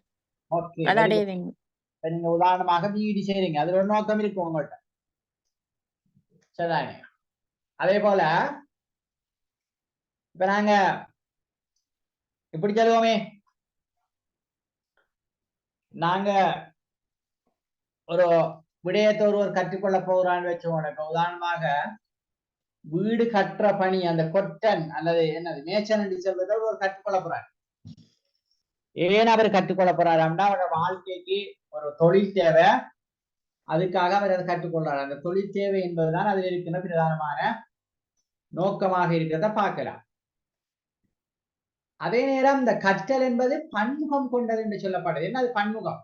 அது அடைய வேணும். நீங்க உதாரணமாக பிஇடி செய்றீங்க, அதுல ஒரு நோக்கம் இருக்கும் உங்கள்கிட்ட, சரிதானே? அதே போல இப்ப நாங்க இப்படி சொல்லுவோமே, நாங்க ஒரு விடயத்தை ஒருவர் கற்றுக்கொள்ள போகிறான்னு வச்சுக்கோங்க. இப்ப உதாரணமாக வீடு கட்டுற பணி, அந்த கொட்டன் அல்லது என்னது மேச்சன் என்று சொல்றதை ஒரு கற்றுக்கொள்ள போறார். ஏன் அவர் கற்றுக்கொள்ள போறாரு அப்படின்னா அவரோட வாழ்க்கைக்கு ஒரு தொழில் தேவை, அதுக்காக அவர் அதை கற்றுக்கொள்றாரு. அந்த தொழில் தேவை என்பதுதான் அதில் இருக்கின்ற பிரதானமான நோக்கமாக இருக்கிறத பார்க்கலாம். அதே நேரம் இந்த கற்றல் என்பது பன்முகம் கொண்டது என்று சொல்லப்படுது. என்ன அது பன்முகம்?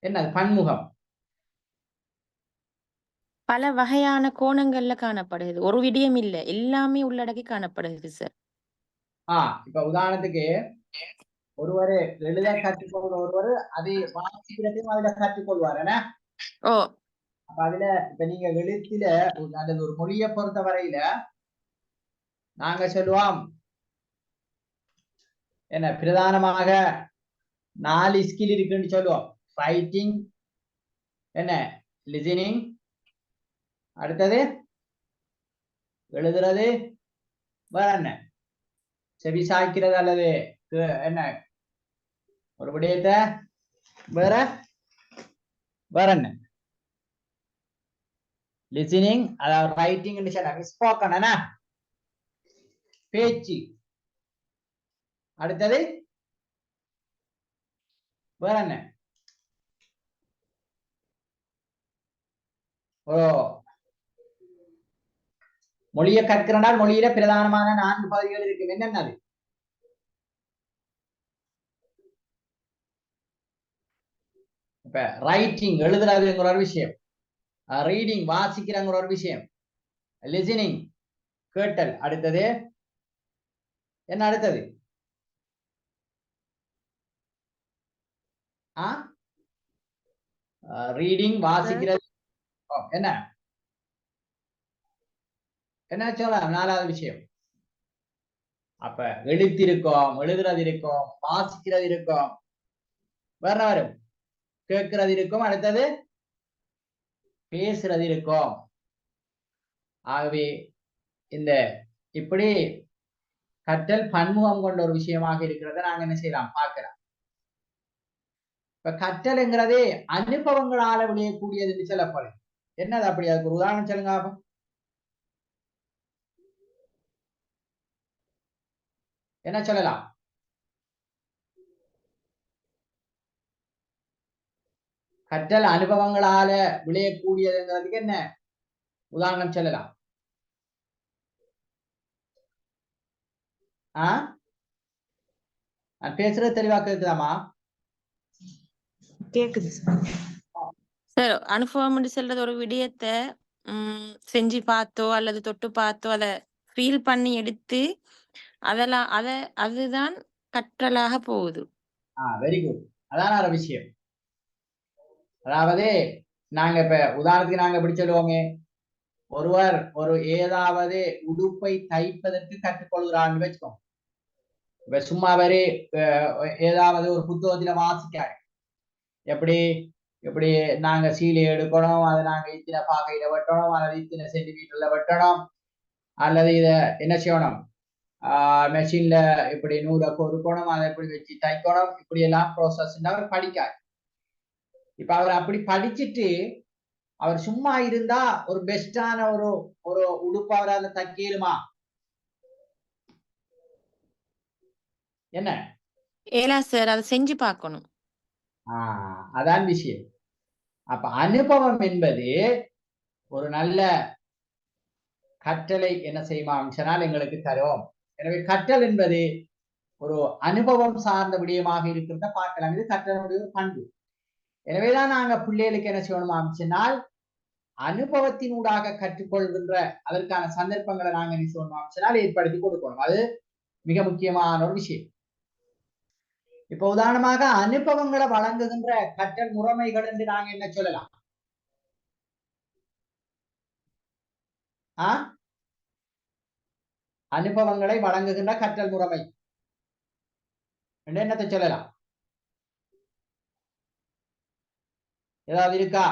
என்ன பன்முகம்? பல வகையான கோணங்கள்ல காணப்படுது, ஒரு விடயம் இல்ல, எல்லாமே உள்ளடக்கி காணப்படுது சார். இப்ப உதாரணத்துக்கு ஒருவர் எழுத கற்றுக்கொள்ற ஒருவர் அதை வாசிக்கிறதையும் அதுல கற்றுக்கொள்வார். என்ன அப்ப அதுல இப்ப நீங்க எழுத்துல அல்லது ஒரு மொழியை பொறுத்த வரையில நாங்க சொல்லுவோம் என்ன பிரதானமாக 4 ஸ்கில் இருக்குன்னு சொல்லுவோம். ரைட்டிங், என்ன லிசனிங், அடுத்தது எழுதுறது, வேற என்ன செவி சாய்க்கிறது அல்லது என்ன ஒரு விடயத்தை வேற வேற என்ன லிசனிங், அதாவது ரைட்டிங் ஸ்போக்கன் என்ன பேச்சு, அடுத்தது வேற என்ன ஒரு மொழியை கற்கிறனால் மொழியில பிரதானமான 4 பகுதிகள் இருக்கு. என்னென்னது? இப்ப ரைட்டிங் எழுதுறதுங்கிற ஒரு விஷயம், ரீடிங் வாசிக்கிறங்கிற ஒரு விஷயம், லிசனிங் கேட்டல், அடுத்தது என்ன? அடுத்தது ரீடிங் வாசிக்கிறது. என்ன என்ன சொல்லலாம்? 4வது விஷயம். அப்ப எழுத்திருக்கோம், எழுதுறது இருக்கும், வாசிக்கிறது இருக்கும், வேற வரும் கேட்கிறது இருக்கும், அடுத்தது பேசுறது இருக்கும். ஆகவே இந்த இப்படி கற்றல் பன்முகம் கொண்ட ஒரு விஷயமாக இருக்கிறத நாங்க என்ன செய்யலாம்? பார்க்கலாம். இப்ப கற்றல்ங்கிறது அனுபவங்களால விளையக்கூடியது என்று சொல்லப்படும். என்னது அப்படி? அதுக்கு ஒரு உதாரணம் சொல்லுங்க. என்ன சொல்லலாம்? கற்றல் அனுபவங்களால விளையக்கூடியதுங்கிறதுக்கு என்ன உதாரணம் சொல்லலாம்? நான் பேசுறது தெளிவா கேக்குதாமா? கேக்குது சார். அனுபவம் சொல்றது ஒரு விடயத்தை செஞ்சு பார்த்தோ அல்லது தொட்டு பார்த்தோ அதை ஃபீல் பண்ணி எடுத்து அதெல்லாம் அதுதான் கற்றலாக போகுது. Very good. அதான் ஒரு விஷயம். அதாவது நாங்க இப்ப உதாரணத்துக்கு நாங்க எப்படி சொல்லுவோமே, ஒருவர் ஒரு ஏதாவது உடுப்பை தைப்பதற்கு கற்றுக்கொள்கிறான்னு வச்சுக்கோங்க. இப்ப சும்மா வரை ஏதாவது ஒரு புத்தகத்துல வாசிக்காரு, எப்படி எப்படி நாங்க சீலை எடுக்கணும், அதை நாங்க இத்தனை பாகையில வெட்டணும், அல்லது இத்தனை சென்டிமீட்டர்ல வெட்டணும், அல்லது இத என்ன செய்யணும், மெஷின்ல இப்படி நூலை கொடுக்கணும், அதை எப்படி வச்சு தைக்கணும், இப்படி எல்லாம் ப்ரோசஸ் அவர் படிக்காரு. இப்ப அவர் அப்படி படிச்சுட்டு அவர் சும்மா இருந்தா ஒரு பெஸ்டான ஒரு ஒரு உடுப்பு அவரால் தைக்கலுமா? என்ன? ஏலா சார், அதை செஞ்சு பார்க்கணும். அதான் விஷயம். அப்ப அனுபவம் என்பது ஒரு நல்ல கற்றலை என்ன செய்யுமா சொன்னால் எங்களுக்கு தரும். எனவே கற்றல் என்பது ஒரு அனுபவம் சார்ந்த விடயமாக இருக்கிறத பார்க்கலாம். இது கற்றலுடைய ஒரு பண்பு. எனவேதான் நாங்க பிள்ளைகளுக்கு என்ன செய்யணுமா சொன்னால் அனுபவத்தினூடாக கற்றுக்கொள்கின்ற அதற்கான சந்தர்ப்பங்களை நாங்க என்ன செய்யணுமா சொன்னால் ஏற்படுத்தி கொடுக்கணும். அது மிக முக்கியமான ஒரு விஷயம். இப்ப உதாரணமாக அனுபவங்களை வழங்குகின்ற கற்றல் முறைமைகள் என்று நாங்க என்ன சொல்லலாம்? அனுபவங்களை வழங்குகின்ற கற்றல் முறைமை என்னத்தை சொல்லலாம்? ஏதாவது இருக்கா?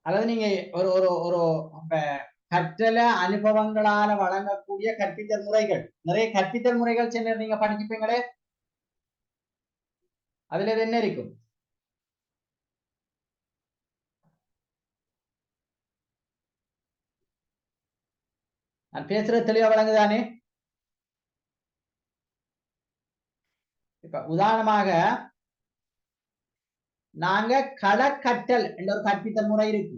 அல்லது நீங்க ஒரு ஒரு ஒரு கற்றல அனுபவங்களால வழங்கக்கூடிய கற்பித்தல் முறைகள், நிறைய கற்பித்தல் முறைகள் சென்று நீங்க படிச்சுப்பீங்களே, அதுல இது என்ன இருக்கும்? நான் பேசுறது தெளிவா வழங்குதானே? இப்ப உதாரணமாக நாங்க களக்கற்றல் என்ற ஒரு கற்பித்தல் முறை இருக்கு.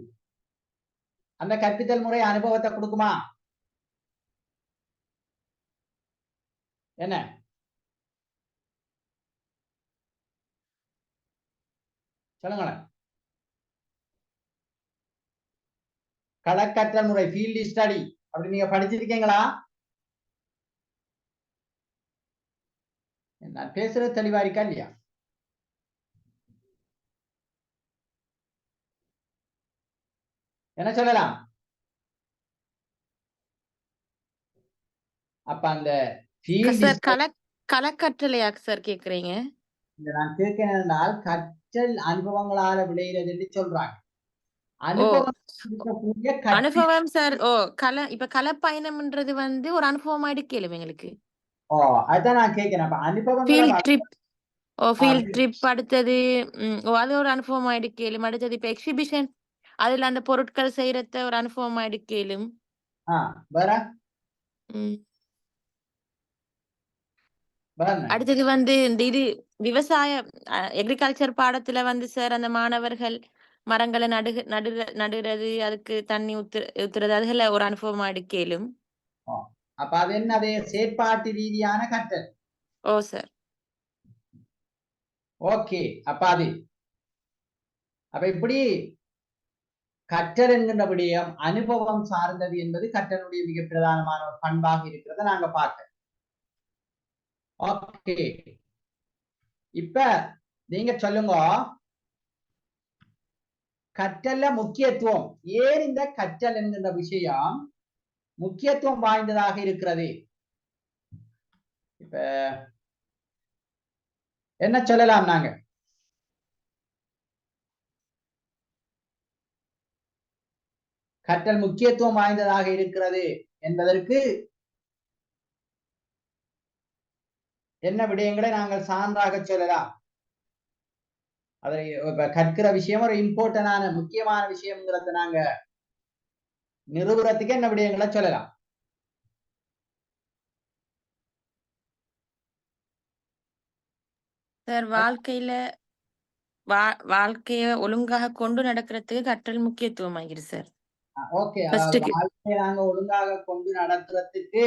அந்த கற்பித்தல் முறை அனுபவத்தை கொடுக்குமா? என்ன சொல்லுங்களேன். களக்கற்றல் முறை, ஃபீல்ட் ஸ்டடி, அப்படி நீங்க படிச்சிருக்கீங்களா? நான் பேசுறது தெளிவா இருக்கா இல்லையா? என்ன சொல்லலாம்? அப்ப அந்த களக்கற்றலையா சார் கேக்குறீங்க? நான் கேட்கிறேன், கற்றல் அனுபவங்களால விளைகிறது என்று சொல்றாங்க. அனுபவம் சார். இப்ப களப்பயணம்ன்றது வந்து ஒரு அனுபவமா எடுக்கலும் எங்களுக்கு. அதான் நான் கேட்கிறேன். அனுபவம் ஃபீல்ட் ட்ரிப் அடுத்தது அது ஒரு அனுபவமா எடுக்கலும். அடுத்தது இப்ப எக்ஸிபிஷன், அதுல அந்த பொருட்கள் செய்யறத ஒரு அனுபவமா எடுக்கலும். வேற அடுத்தது வந்து இந்த இது விவசாய அக்ரிகல்ச்சர் பாடத்துல வந்து சார் அந்த மாணவர்கள் மரங்களை நடுறது அதுக்கு தண்ணி ஊத்துறது அதுல ஒரு அனுபவமா எடுக்கலும். அப்ப அது என்ன, அதே செயற்பாட்டு ரீதியான கற்றல். ஓ சார். ஓகே, அப்ப அது அப்ப இப்படி கற்றல் என்கின்ற விடயம் அனுபவம் சார்ந்தது என்பது கற்றலுடைய மிக பிரதானமான ஒரு பண்பாக இருக்கிறத நாங்க பார்க்க. ஓகே, இப்ப நீங்க சொல்லுங்க, கற்றல்ல முக்கியத்துவம் ஏன் இந்த கற்றல் என்கின்ற விஷயம் முக்கியத்துவம் வாய்ந்ததாக இருக்கிறது? இப்ப என்ன சொல்லலாம் நாங்க? கற்றல் முக்கியத்துவம் வாய்ந்ததாக இருக்கிறது என்பதற்கு என்ன விடயங்களை நாங்கள் சான்றாக சொல்லலாம்? அதை கற்கிற விஷயம் ஒரு இம்பார்ட்டன்டான முக்கியமான விஷயம்ங்கிறத நாங்க நிறுவனத்துக்கு என்ன விடயங்களை சொல்லலாம்? சார் வாழ்க்கைய ஒழுங்காக கொண்டு நடக்கிறதுக்கு கற்றல் முக்கியத்துவம் ஆகிரு சார். ஓகே, வாழ்க்கையை நாங்க ஒழுங்காக கொண்டு நடத்துறதுக்கு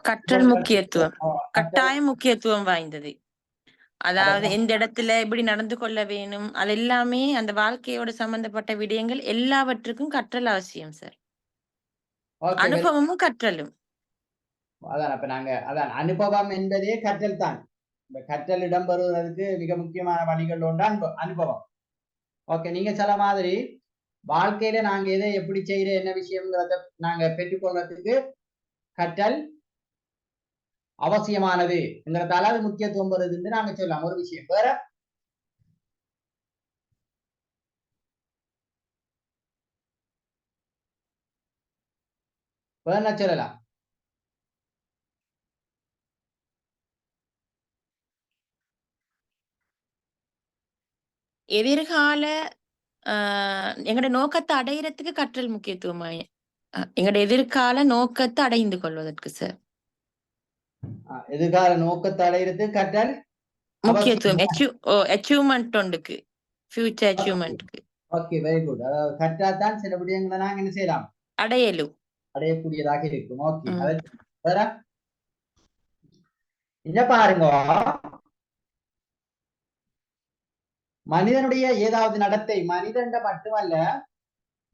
கற்றல் முக்கியத்துவம் கட்டாயம் முக்கியத்துவம் வாய்ந்தது. அதாவது எந்த இடத்துல எப்படி நடந்து கொள்ள வேணும் அது எல்லாமே அந்த வாழ்க்கையோட சம்பந்தப்பட்ட விடயங்கள் எல்லாவற்றுக்கும் கற்றல் அவசியம் சார். அனுபவமும் கற்றலும். அதான் அப்ப நாங்க அதான் அனுபவம் என்பதே கற்றல் தான். இந்த கற்றல் இடம்பெறுவதற்கு மிக முக்கியமான வழிகள் ஒன்று அனுபவம். ஓகே, நீங்க சொல்ல மாதிரி வாழ்க்கையில நாங்க எதை எப்படி செய்யற என்ன விஷயம்ங்கிறத நாங்க பெற்றுக்கொள்றதுக்கு கற்றல் அவசியமானதுங்கிறதால அது முக்கியத்துவம் பெறுதுன்னு நாங்க சொல்லலாம். ஒரு விஷயம் வேற என்ன சொல்லலாம்? எதிர்கால எங்களோட நோக்கத்தை அடையிறதுக்கு கற்றல் முக்கியத்துவமா எங்களோட எதிர்கால நோக்கத்தை அடைந்து கொள்வதற்கு சார். எதிர்கால நோக்கத்தை அடையிறதுக்கு கற்றல் முக்கியத்துவம். அச்சீவ்மெண்ட் ஒன்றுக்கு, ஃபியூச்சர் அச்சீவ்மெண்ட்க்கு. Okay, very good. அதாவது கற்றாதான் சில விடயங்களை நாங்க என்ன செய்யலாம், அடையக்கூடியதாக இருக்கும். ஓகே, வேற என்ன பாருங்க, மனிதனுடைய ஏதாவது நடத்தை மனிதன் மட்டுமல்ல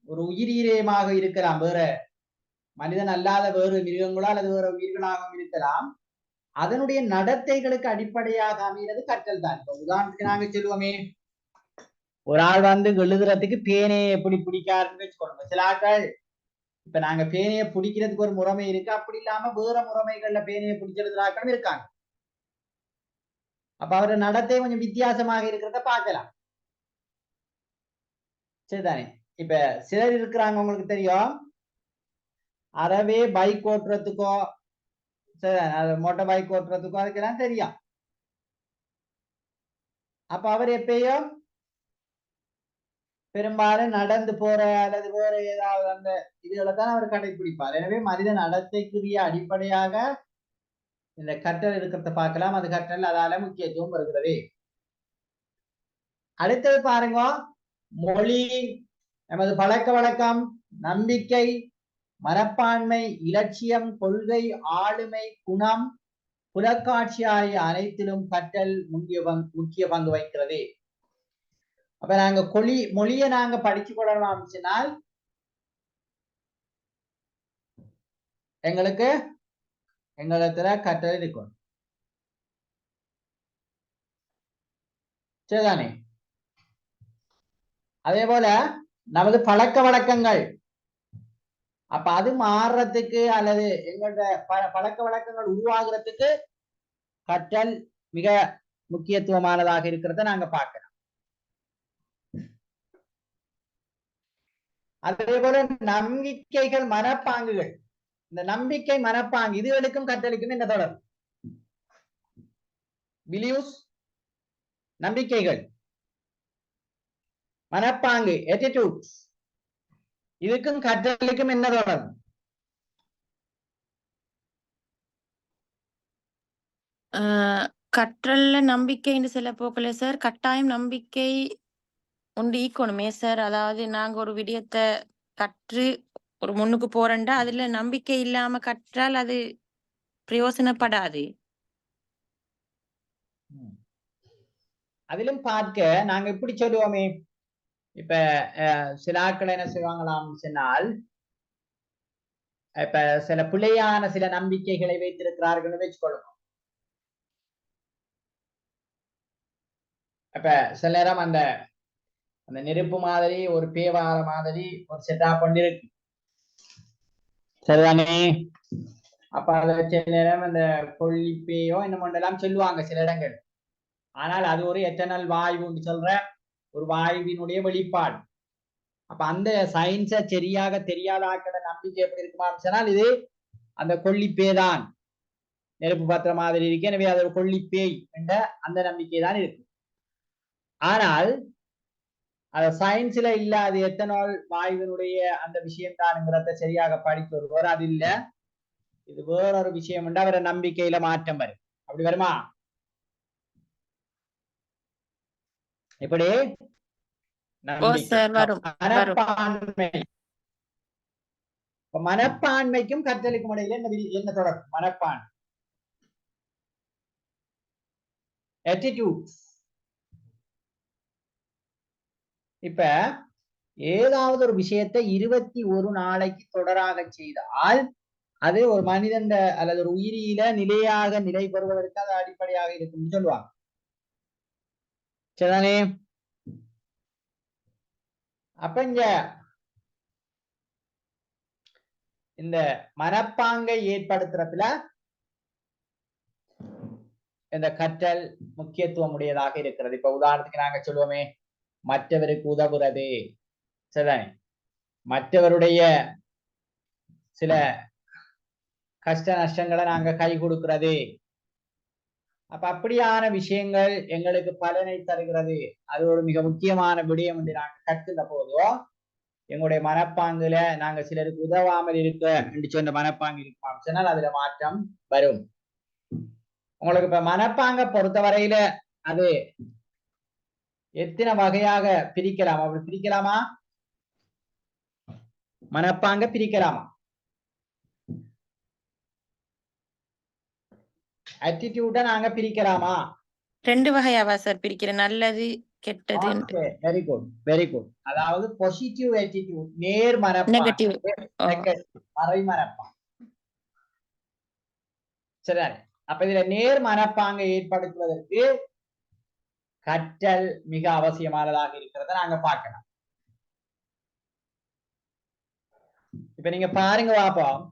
ஒரு உயிரியமாக இருக்கலாம், வேற மனிதன் அல்லாத வேறு மிருகங்களோ அல்லது வேற உயிர்களாகவும் இருக்கலாம். அதனுடைய நடத்தைகளுக்கு அடிப்படையாக அமைகிறது கற்றல் தான். உதாரணத்துக்கு நாங்க சொல்லுவோமே, ஒரு ஆள் வந்து எழுதுறதுக்கு பேனையை எப்படி பிடிக்காருன்னு வச்சுக்கோங்க. சில ஆட்கள் இப்ப நாங்க பேனையை பிடிக்கிறதுக்கு ஒரு முறைமை இருக்கு, அப்படி இல்லாம வேற முறைமைகள்ல பேனையை பிடிச்ச எழுதுறாக்களும் இருக்காங்க. அப்ப அவரோட நடத்தை கொஞ்சம் வித்தியாசமாக இருக்கிறத பார்க்கலாம். சரிதானே? இப்ப சிலர் இருக்கிறாங்க, உங்களுக்கு தெரியும், அறவே பைக் ஓட்டுறதுக்கோ மோட்டார் பைக் ஓட்டுறதுக்கோ அதுக்கெல்லாம் தெரியும். அப்ப அவர் எப்பயும் பெரும்பாலும் நடந்து போற அல்லது வேற ஏதாவது அந்த இதுகளை தான் அவர் கடைபிடிப்பார். எனவே மனித நடத்தைக்குரிய அடிப்படையாக இந்த கற்றல் இருக்கிறத பார்க்கலாம். அது கற்றல் அதால முக்கியத்துவம் வருகிறது. அடுத்தது பாருங்க, மொழி, நமது பழக்க வழக்கம், நம்பிக்கை, மனப்பான்மை, இலட்சியம், கொள்கை, ஆளுமை, குணம், புலக்காட்சி ஆகிய அனைத்திலும் கற்றல் முக்கிய பங்கு வகிக்கிறது. அப்ப நாங்க மொழியை நாங்க படிச்சு கொள்ளலாம் சொன்னால் எங்களுக்கு கற்றல் இருக்கும். சரிதானே? அதே போல நமது பழக்க வழக்கங்கள், அப்ப அது மாறுறதுக்கு அல்லது எங்களோட பழக்க வழக்கங்கள் உருவாகிறதுக்கு கற்றல் மிக முக்கியத்துவமானதாக இருக்கிறத நாங்க பார்க்கலாம். அதே போல நம்பிக்கைகள், மனப்பாங்குகள், இந்த நம்பிக்கை மனப்பாங்கு இதுகளுக்கும் கற்றலுக்கும் என்ன தொடர்பு? பிலீவ்ஸ், நம்பிக்கைகள், மனப்பாங்கு, attitudes, இதுக்கும் கற்றலுக்கும் என்ன தொடர்பு? கற்றல்ல நம்பிக்கைன்னு சில போக்கல சார், கட்டாயம் நம்பிக்கை உண்டு ஈக்கணுமே சார். அதாவது நாங்க ஒரு விடயத்தை கற்று ஒரு முன்னுக்கு போறேன்டா அதுல நம்பிக்கை இல்லாம கற்றால் அது பிரயோசனப்படாது. அதிலும் பார்க்க நாங்க இப்படி சொல்லுவோமே, இப்ப சில ஆட்கள் என்ன செய்வாங்களாம் சொன்னால், இப்ப சில பிழையான சில நம்பிக்கைகளை வைத்திருக்கிறார்கள் வச்சுக்கொள்ளும். இப்ப சில நேரம் அந்த அந்த நெருப்பு மாதிரி ஒரு பேவார மாதிரி ஒரு செட்டப் பண்ணி இருக்கு, சரிதானே? அப்ப அதை சில நேரம் அந்த கொல்லிப்பேயோ என்னமொண்டெல்லாம் சொல்லுவாங்க சில இடங்கள். ஆனால் அது ஒரு எட்டர்னல் வாயுன்னு சொல்ற ஒரு வாயுவினுடைய வெளிப்பாடு. அப்ப அந்த சயின்ஸை சரியாக தெரியாத ஆட்கள நம்பிக்கை எப்படி இருக்குமா சொன்னால், இது அந்த கொல்லிப்பேதான், நெருப்பு பாத்திர மாதிரி இருக்கு, எனவே அது ஒரு கொல்லிப்பேய் என்ற அந்த நம்பிக்கை தான் இருக்கு. ஆனால் அது சயின்ஸ்ல இல்ல, அது எத்தனால் வாயுவினுடைய அந்த விஷயம் தான்ங்கிறத சரியாக படித்து வருவார். அது இல்ல, இது வேறொரு விஷயம் என்று அவரை நம்பிக்கையில மாற்றம் வரும். அப்படி வருமா? இப்படி மனப்பான்மை, மனப்பான்மைக்கும் கற்றலுக்கும் இடையில என்ன தொடர்பு? மனப்பான்மை, attitude. இப்ப ஏதாவது ஒரு விஷயத்தை 21 நாளைக்கு தொடராக செய்தால் அது ஒரு மனிதன் அல்லது ஒரு உயிரியில நிலையாக நிலை பெறுவதற்கு அது அடிப்படையாக இருக்கும்னு சொல்லுவாங்க, சரிதானே? அப்ப இந்த மனப்பாங்கை ஏற்படுத்துறதுல இந்த கற்றல் முக்கியத்துவம் உடையதாக இருக்கிறது. இப்ப உதாரணத்துக்கு நாங்க சொல்லுவோமே, மற்றவருக்கு உதவுறது, சரிதானே? மற்றவருடைய சில கஷ்ட நஷ்டங்களை நாங்க கை கொடுக்கிறது. அப்ப அப்படியான விஷயங்கள் எங்களுக்கு பலனை தருகிறது. அது ஒரு மிக முக்கியமான விடயம் என்று நாங்க கற்றுந்த போதோ எங்களுடைய மனப்பாங்குல நாங்க சிலருக்கு உதவாமல் இருக்க என்று சொன்ன மனப்பாங்கு இருப்போம் சொன்னால் அதுல மாற்றம் வரும். உங்களுக்கு இப்ப மனப்பாங்க பொறுத்தவரையில அது எத்தனை வகையாக பிரிக்கலாம்? அப்படி பிரிக்கலாமா? மனப்பாங்க பிரிக்கலாமா? ஆட்டிடியூட நாங்க பிரிக்கலாமா? 2 வகையாவா சார் பிரிக்கிற? நல்லது கெட்டது. Very good, very good. அதாவது பாசிட்டிவ் ஆட்டிடியூட், நேர் மனப்பாங்கு, மறை மனப்பாங்கு, சரிதானே? அப்ப இதுல நேர் மனப்பாங்கை ஏற்படுத்துவதற்கு கற்றல் மிக அவசியமானதாக இருக்கிறத நாங்க பார்க்கலாம். இப்ப நீங்க பாருங்க பாப்போம்,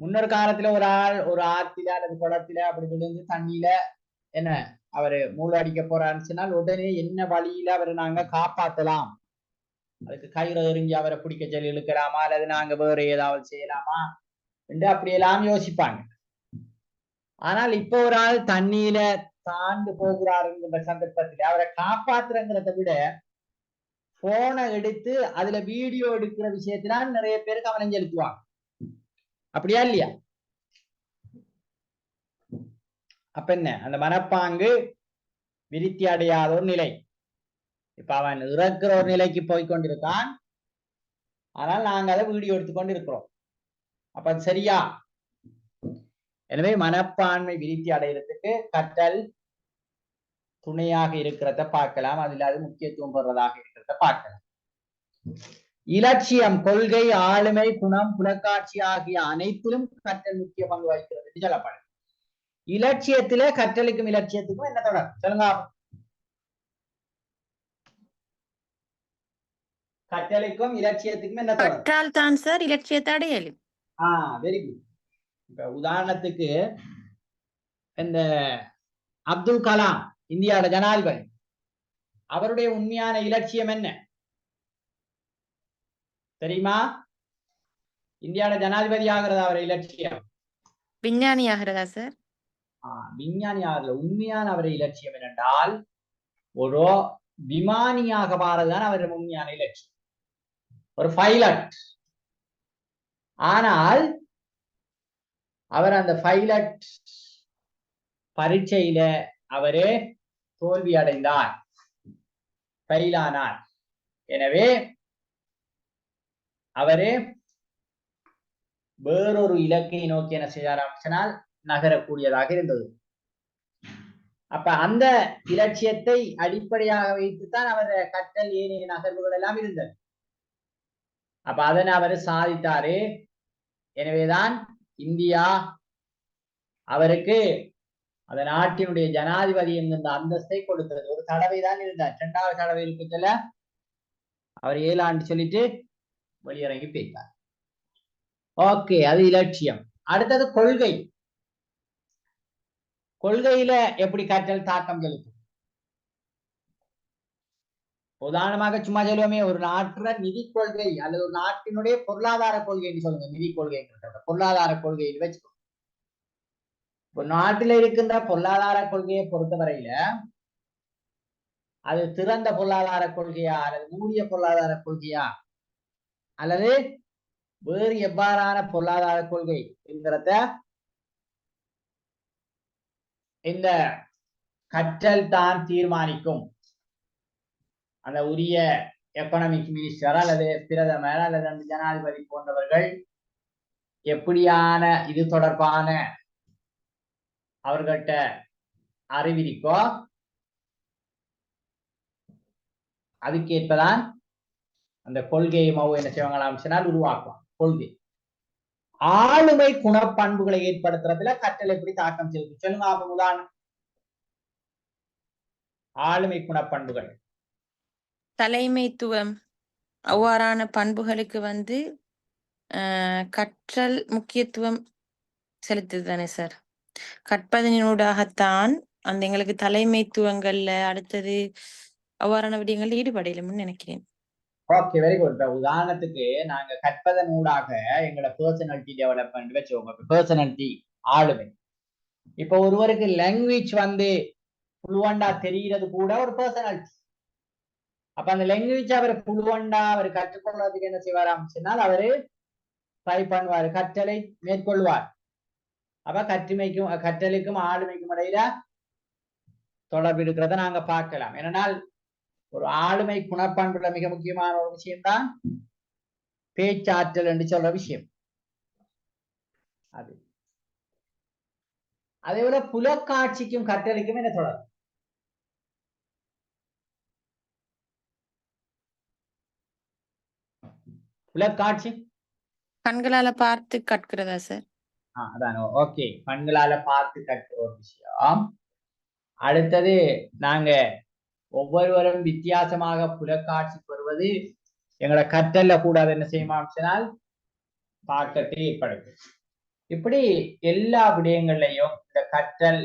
முன்னொரு காலத்துல ஒரு ஆள் ஒரு ஆற்றில அல்லது குளத்தில அப்படி விழுந்து தண்ணியில என்ன அவரு மூழ்கடிக்க போறான்னு சொன்னால் உடனே என்ன வழியில அவரை நாங்க காப்பாத்தலாம், அதுக்கு கயிறு எறிஞ்சி அவரை பிடிக்க சொல்லி இழுக்கலாமா அல்லது நாங்க வேற ஏதாவது செய்யலாமா என்று அப்படியெல்லாம் யோசிப்பாங்க. ஆனால் இப்ப ஒரு ஆள் தண்ணியில தாண்டு போகிறாருங்கிற சந்தர்ப்பத்தில் அவரை காப்பாத்துறங்கிறத விட போனை எடுத்து அதுல வீடியோ எடுக்கிற விஷயத்துல நிறைய பேர் கவனம் செலுத்துவாங்க, அப்படியா இல்லையா? அப்ப என்ன, அந்த மனப்பாங்கு விருத்தி அடையாத ஒரு நிலை. இப்ப அவன் இறக்குற ஒரு நிலைக்கு போய்கொண்டிருக்கான், ஆனால் நாங்க அதை வீடியோ எடுத்துக்கொண்டு இருக்கிறோம். அப்ப அது சரியா? எனவே மனப்பான்மை விருத்தி அடைகிறதுக்கு கற்றல் துணையாக இருக்கிறத பார்க்கலாம், அதுல அது முக்கியத்துவம் பெறுவதாக இருக்கிறத பார்க்கலாம். இலட்சியம், கொள்கை, ஆளுமை, குணம், புலக்காட்சி ஆகிய அனைத்திலும் கற்றல் முக்கிய பங்கு வகிக்கிறது சொல்லப்படும். இலட்சியத்தில கற்றலுக்கும் இலட்சியத்துக்கும் என்ன தொடர் சொல்லுங்க? கற்றலுக்கும் இலட்சியத்துக்கும் என்ன தொடர்? கற்றால் தான் சார் இலட்சியத்தை அடையலும். Very good. இப்ப உதாரணத்துக்கு இந்த அப்துல் கலாம், இந்தியாவோட ஜனாதிபதி, அவருடைய உண்மையான இலட்சியம் என்ன தெரியுமா? இந்தியாவோட ஜனாதிபதி ஆகிறதா அவர் இலட்சியம்? விஞ்ஞானி ஆகிறதா சார்? விஞ்ஞானி ஆகல. உண்மையான அவரை இலட்சியம் என்னென்றால் ஒரு விமானியாக மாறதுதான் அவருடைய உண்மையான இலட்சியம், ஒரு பைலட். ஆனால் அவர் அந்த பைலட் பரீட்சையில அவரு தோல்வி அடைந்தார், ஃபெயிலானார். எனவே அவரு வேறொரு இலக்கை நோக்கி என்ன செய்தார், நகரக்கூடியதாக இருந்தது. அப்ப அந்த இலட்சியத்தை அடிப்படையாக வைத்துத்தான் அவர் கற்றல் ஏனைய நகர்வுகள் எல்லாம் இருந்தது. அப்ப அதனை அவர் சாதித்தாரு. எனவேதான் இந்தியா அவருக்கு அந்த நாட்டினுடைய ஜனாதிபதி என்கின்ற அந்தஸ்தை கொடுத்தது. ஒரு தடவை தான் இருந்தார், 2வது தடவை இருக்கல அவர் 7 ஆண்டு சொல்லிட்டு வெளியிறங்கி போயிட்டார். ஓகே, அது இலட்சியம். அடுத்தது கொள்கை. கொள்கையில எப்படி கற்றல் தாக்கம் செலுத்தும்? உதாரணமாக சும்மா சொல்லுவோமே, ஒரு நாட்டுல நிதி கொள்கை அல்லது ஒரு நாட்டினுடைய பொருளாதார கொள்கைன்னு சொல்லுங்க. நிதி கொள்கைங்கிறத பொருளாதார கொள்கைன்னு வச்சுக்கோ. ஒரு நாட்டில இருக்கின்ற பொருளாதார கொள்கையை பொறுத்தவரையில அது திறந்த பொருளாதார கொள்கையா அல்லது மூடிய பொருளாதார கொள்கையா அல்லது வேறு எவ்வாறான பொருளாதார கொள்கை என்கிறத இந்த கற்றல் தான் தீர்மானிக்கும். அந்த உரிய எக்கனாமிக் மினிஸ்டர் அல்லது பிரதமர் அல்லது அந்த ஜனாதிபதி போன்றவர்கள் எப்படியான இது தொடர்பான அவர்கிட்ட அறிவிக்கோ அதுக்கேற்பதான் அந்த கொள்கையை என்ன செய்வாங்களாம் உருவாக்குவாங்க. கொள்கை ஆளுமை குணப்பண்புகளை ஏற்படுத்துறதுல கற்றல் எப்படி தாக்கம் செலுத்தும் சொல்லுங்க. அப்ப உதாரணம், ஆளுமை குணப்பண்புகள். தலைமைத்துவம் அவ்வாறான பண்புகளுக்கு கற்றல் முக்கியத்துவம் செலுத்துது தானே சார். கற்பதனூடாகத்தான் அந்த எங்களுக்கு தலைமைத்துவங்கள்ல அடுத்தது அவ்வாறான விடயங்கள்ல ஈடுபடலும்னு நினைக்கிறேன். Okay, very good. உதாரணத்துக்கு நாங்க கற்பதன் ஊடாக எங்களோட பர்சனாலிட்டி டெவலப்மெண்ட் வச்சுக்கோங்க. பர்சனாலிட்டி ஆளுமை. இப்ப ஒருவருக்கு லாங்குவேஜ் புளுவண்டா தெரிகிறது கூட ஒரு பர்சனாலிட்டி. அப்ப அந்த லாங்குவேஜ் அவர் புளுவண்டா அவர் கற்றுக்கொள்றதுக்கு என்ன செய்வாராம் சொன்னால் அவரு ட்ரை பண்ணுவார், கற்றலை மேற்கொள்வார். அப்ப கற்றலுக்கும் ஆளுமைக்கும் இடையில தொடர்பு இருக்கிறத நாங்க பார்க்கலாம். ஏனென்றால் ஒரு ஆளுமை குணப்பண்புல மிக முக்கியமான ஒரு விஷயம்தான் பேச்சாற்றல் என்று சொல்ற விஷயம். அது அதே போல புலக்காட்சிக்கும் கற்றலுக்கும் என்ன தொடர்பு? புலக்காட்சி கண்களால பார்த்து கற்கிறதா சார்? அதான். ஓகே, கண்களால பார்த்து கற்கிற ஒரு விஷயம். அடுத்தது நாங்க ஒவ்வொருவரும் வித்தியாசமாக புலக்காட்சி பெறுவது எங்களை கற்றல்ல கூடாது என்ன செய்யுமானால் தாக்கத்தை ஏற்படுத்தும். இப்படி எல்லா விடயங்கள்லையும் இந்த கற்றல்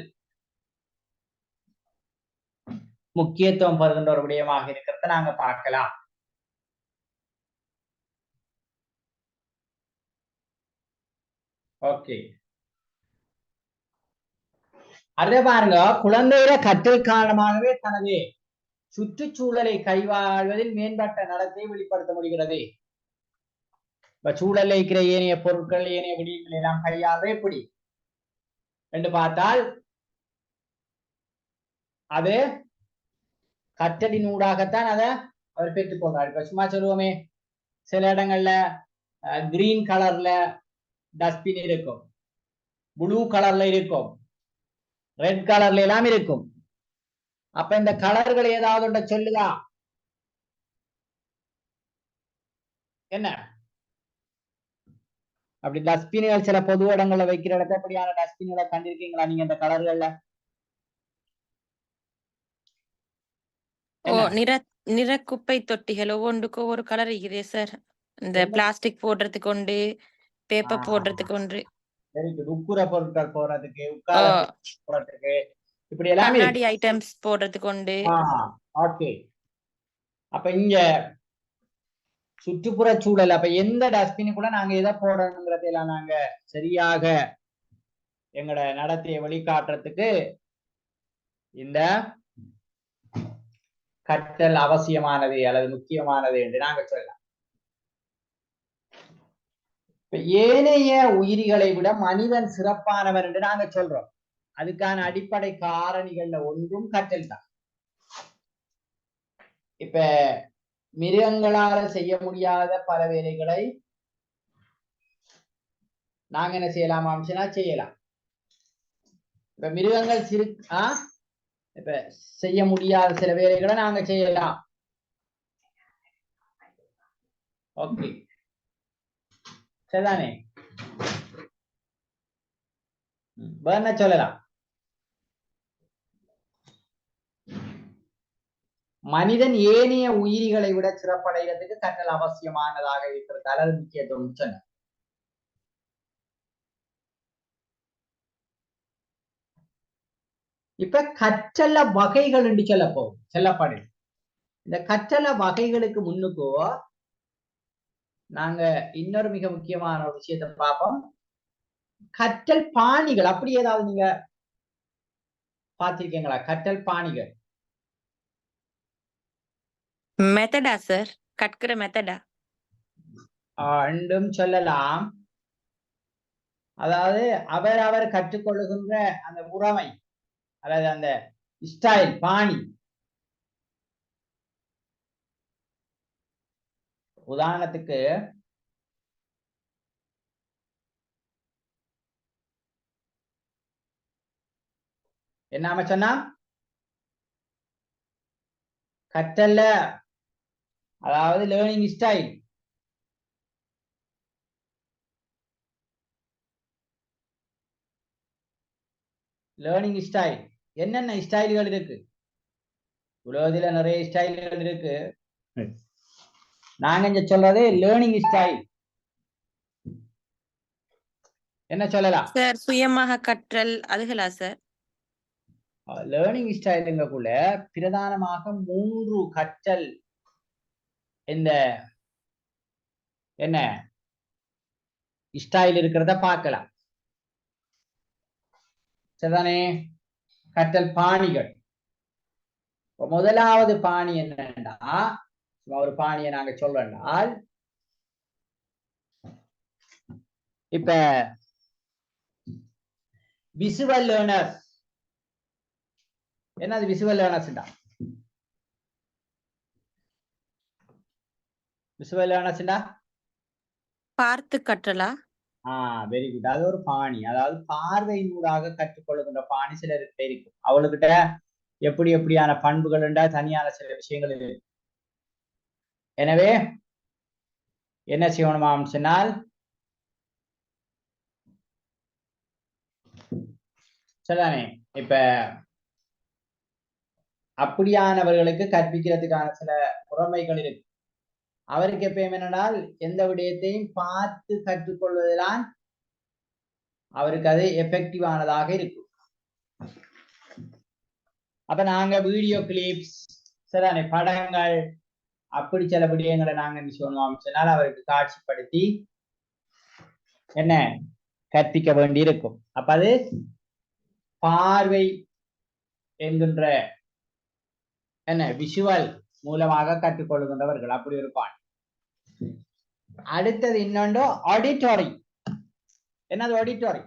முக்கியத்துவம் பெறுகின்ற ஒரு விடயமாக இருக்கிறத நாங்க பார்க்கலாம். ஓகே, அதே பாருங்க, குழந்தையில கற்றல் காரணமாகவே தனது சுற்றுச்சூழலை கைவாழ்வதில் மேம்பட்ட நடத்தை வெளிப்படுத்த முடிகிறது. இப்ப சூழல்ல இருக்கிற ஏனைய பொருட்கள் ஏனைய விடயங்கள் எல்லாம் கையாள எப்படி என்று பார்த்தால் அது கற்றலின் ஊடாகத்தான் அதை அவர் பெற்றுக்கொள்றார். இப்ப சும்மா சொல்லுவோமே, சில இடங்கள்ல கிரீன் கலர்ல டஸ்ட்பின் இருக்கும், ப்ளூ கலர்ல இருக்கும், ரெட் கலர்ல எல்லாம் இருக்கும். அப்ப இந்த கலர்கள் ஏதாவது ஒன்றை சொல்லுதா? என்ன அப்படி டஸ்ட்பின்கள் சில பொது இடங்கள்ல வைக்கிற இடத்த எப்படியான டஸ்ட்பின்களை கண்டிருக்கீங்களா நீங்க இந்த கலர்கள்ல? நிற குப்பை தொட்டிகள் ஒவ்வொன்றுக்கும் ஒவ்வொரு கலர் இருக்குதே சார். இந்த பிளாஸ்டிக் போடுறதுக்கு ஒன்று, பேப்பர் போடுறதுக்கு ஒன்று, உட்புற பொருட்கள் போடுறதுக்கு, போடுறதுக்கு, இப்படி எல்லாம் கண்ணாடி ஐட்டம்ஸ் போடுறதுக்கு ஒன்று. ஓகே, அப்ப இங்க சுற்றுப்புற சூழல், அப்ப எந்த டஸ்ட்பின் கூட நாங்க எதை போடணுங்கிறதெல்லாம் நாங்க சரியாக எங்களோட நடத்தையை வெளிக்காட்டுறதுக்கு இந்த கற்றல் அவசியமானது அல்லது முக்கியமானது என்று நாங்க சொல்லலாம். ஏனைய உயிரிகளை விட மனிதன் சிறப்பானவர் என்று நாங்க சொல்றோம். அதுக்கான அடிப்படை காரணிகள்ல ஒன்றும் கற்றல் தான். இப்ப மிருகங்களால செய்ய முடியாத பல வேலைகளை நாங்க என்ன செய்யலாம் செய்யலாம். இப்ப மிருகங்கள் இப்ப செய்ய முடியாத சில வேலைகளை நாங்க செய்யலாம். ஓகே, சரிதானே? வேற சொல்லலாம். மனிதன் ஏனைய உயிரிகளை விட சிறப்படைகிறதுக்கு கற்றல் அவசியமானதாக இருக்கிறதால அது முக்கியத்துவம் சொன்ன. இப்ப கற்றல வகைகள் என்று சொல்லப்படு. இந்த கற்றல வகைகளுக்கு முன்னுக்கோ நாங்க இன்னொரு மிக முக்கியமான ஒரு விஷயத்தை பார்ப்போம். கற்றல் பாணிகள் அப்படி ஏதாவது நீங்க பார்த்திருக்கீங்களா? கற்றல் பாணிகள் மெத்தடா சார், கற்கிற மெத்தடா ரெண்டும் சொல்லலாம். அதாவது அவர் கற்றுக்கொள்ளுகின்ற அந்த முறைமை, அதாவது அந்த ஸ்டைல், பாணி. உதாரணத்துக்கு என்ன சொன்னா, கற்றல்ல அதாவது லேர்னிங் ஸ்டைல், என்னென்ன ஸ்டைல்கள் இருக்கு? உலகத்துல நிறைய ஸ்டைல்கள் இருக்கு. நாங்க இங்க சொல்றது லேர்னிங் ஸ்டைல். என்ன சொல்லலாம் சார்? சுயமாக கற்றல் அதுகளா சார்? லேர்னிங் ஸ்டைலுங்கக்குள்ள பிரதானமாக 3 கற்றல் இந்த என்ன ஸ்டைல் இருக்கிறத பார்க்கலாம். சரிதானே? கற்றல் பாணிகள். முதலாவது பாணி என்னன்னா, ஒரு பாணியை நாங்க சொல்றோம்னால், இப்ப விசுவல் லேர்னர்ஸ். என்னது விசுவல் லேர்னர்ஸ்டா? விசுவல் லேர்னர்ஸ்டா பார்த்து கற்றலா? Very good. அது ஒரு பாணி. அதாவது பார்வையினூடாக கற்றுக்கொள்ளுகின்ற பாணி சிலருக்கு இருக்கும். அவளுக்கிட்ட எப்படியான பண்புகள் உண்டா, தனியான சில விஷயங்கள் இருக்கு. எனவே என்ன செய்யணுமாம் சொன்னால், சரிதானே? இப்ப அப்படியானவர்களுக்கு கற்பிக்கிறதுக்கான சில முறைமைகள் இருக்கு. அவருக்கு எப்பயும் என்னென்னால், எந்த விடயத்தையும் பார்த்து கற்றுக்கொள்வதுதான் அவருக்கு அது எஃபெக்டிவானதாக இருக்கும். அப்ப நாங்க வீடியோ கிளிப்ஸ், சரிதானே, படங்கள், அப்படி சில விடயங்களை நாங்க என்ன சொல்லுவோம் சொன்னால் அவருக்கு காட்சிப்படுத்தி என்ன கற்பிக்க வேண்டி இருக்கும். அப்ப அது பார்வை என்கின்ற என்ன விஷுவல் மூலமாக கற்றுக்கொள்கின்றவர்கள் அப்படி இருப்பான். அடுத்தது இன்னொன்று ஆடிட்டோரி. என்னது ஆடிட்டோரி?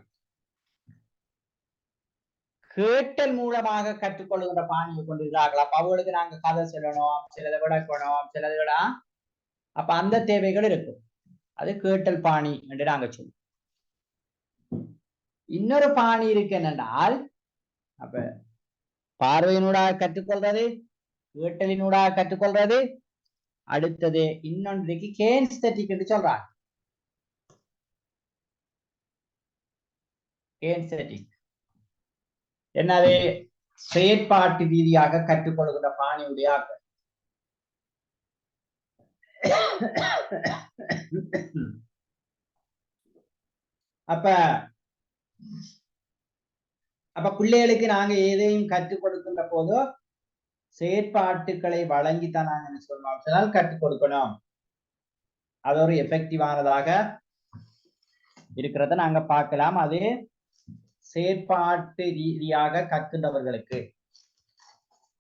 கேட்டல் மூலமாக கற்றுக்கொள்கின்ற பாணியை கொண்டிருக்கிறார்கள். அப்ப அவங்களுக்கு நாங்க கதை சொல்லணும், சிலதை விளக்கணும், சிலதை விட அப்ப அந்த தேவைகள் இருக்கும். அது கேட்டல் பாணி என்று நாங்க சொல்லுவோம். இன்னொரு பாணி இருக்கு என்னென்றால், அப்ப பார்வையினூடாக கற்றுக்கொள்றது, கேட்டலினூடாக கற்றுக்கொள்றது. அடுத்தது இன்னொன்றைக்கு கேன்ஸ்தட்டிக் என்று சொல்றாங்க. கேன்ஸ்தட்டிக் என்னது? செயற்பாட்டு ரீதியாக கற்றுக்கொள்கின்ற பாணியுடைய ஆக்கள். அப்ப பிள்ளைகளுக்கு நாங்க எதையும் கற்றுக் கொடுக்கின்ற போதோ செயற்பாட்டுக்களை வழங்கித்தான் நாங்க என்ன சொல்லணும் கற்றுக் கொடுக்கணும். அது ஒரு எஃபெக்டிவானதாக இருக்கிறத நாங்க பார்க்கலாம். அது செயற்பாட்டு ரீதியாக கற்கின்றவர்களுக்கு.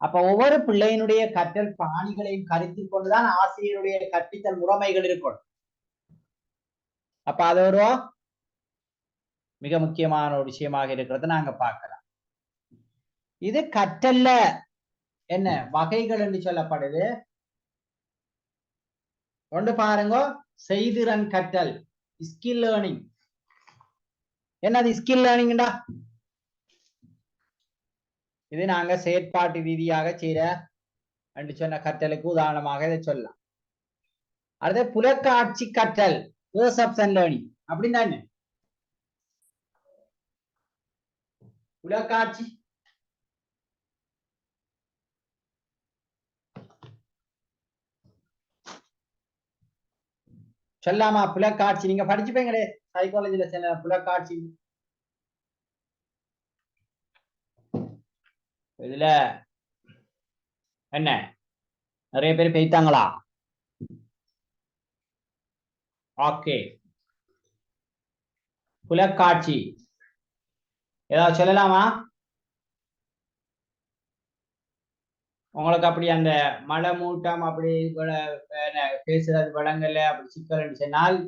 அப்ப ஒவ்வொரு பிள்ளையினுடைய கற்றல் பாணிகளையும் கருத்தில் கொண்டுதான் ஆசிரியருடைய கற்பித்தல் முறைமைகள் இருக்கும். அப்ப அது ஒரு மிக முக்கியமான ஒரு விஷயமாக இருக்கிறத நாங்க பார்க்கலாம். இது கற்றல்ல என்ன வகைகள் என்று சொல்லப்படுது. ஒன்று பாருங்க, செய்திறன் கற்றல், ஸ்கில் லேர்னிங். என்னது ஸ்கில் லேர்னிங்டா? இது நாங்க செயற்பாட்டு ரீதியாக செய்யற என்று சொன்ன கற்றலுக்கு உதாரணமாக இதை சொல்லலாம். அடுத்து புலக்காட்சி கற்றல், பெர்செப்ஷன் லேர்னிங் அப்படின்னா என்ன? புலக்காட்சி சொல்லாமா? புலக்காட்சி நீங்க படிச்சுப்பீங்களே சைக்காலஜில சில புலக்காட்சி. இதுல என்ன நிறைய பேர் பேய்த்தாங்களா? ஓகே, புலக்காட்சி ஏதாவது சொல்லலாமா? உங்களுக்கு அப்படி அந்த மழை மூட்டம் அப்படி பேசுறது வளங்கள்ல அப்படி சிக்கல் சொன்னால்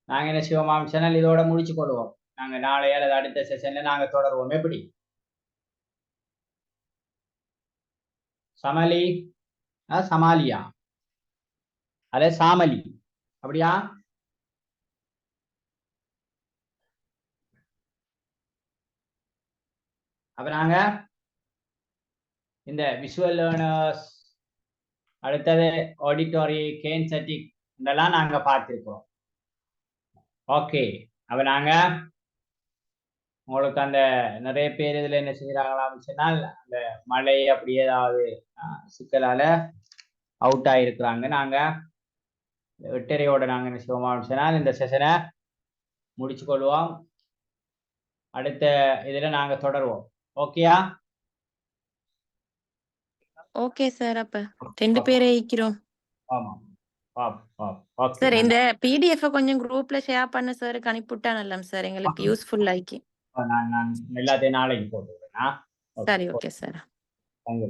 நாங்க என்ன செய்வோம் சேனல் இதோட முடிச்சு கொள்வோம். நாங்க நாளைய அல்லது அடுத்த செஷன்ல நாங்க தொடருவோம். எப்படி சமலி சமாலியா அல்ல சாமலி அப்படியா? அப்ப நாங்க இந்த விஷுவல் லேர்னர்ஸ், அடுத்தது ஆடிட்டோரி, கேன்செட்டிக் இதெல்லாம் நாங்க பார்த்திருக்கோம். ஓகே, அப்ப நாங்க உங்களுக்கு அந்த நிறைய பேர் இதுல என்ன செய்யறாங்களான்னு சொன்னால் அந்த மழை அப்படி ஏதாவது சிக்கலால அவுட் ஆயிருக்கிறாங்க. நாங்க 8:30 நாங்க என்ன செய்வோம் சொன்னால் இந்த செஷனை முடிச்சு கொள்வோம். அடுத்த இதுல நாங்க தொடருவோம். ஓகேயா? Okay sir. அப்ப 2 பேரே இருக்கிறோம். ஆமா. சார் இந்த பிடிஎஃப் கொஞ்சம் குரூப்ல ஷேர் பண்ண சாருக்கு அனுப்பிவிட்டா நல்லா சார், எங்களுக்கு யூஸ்ஃபுல் ஆயிக்கு. நான் எல்லாத்தையும் நாளைக்கு போட்டுவிடுறேன். சரி, ஓகே சார். தேங்க்யூ.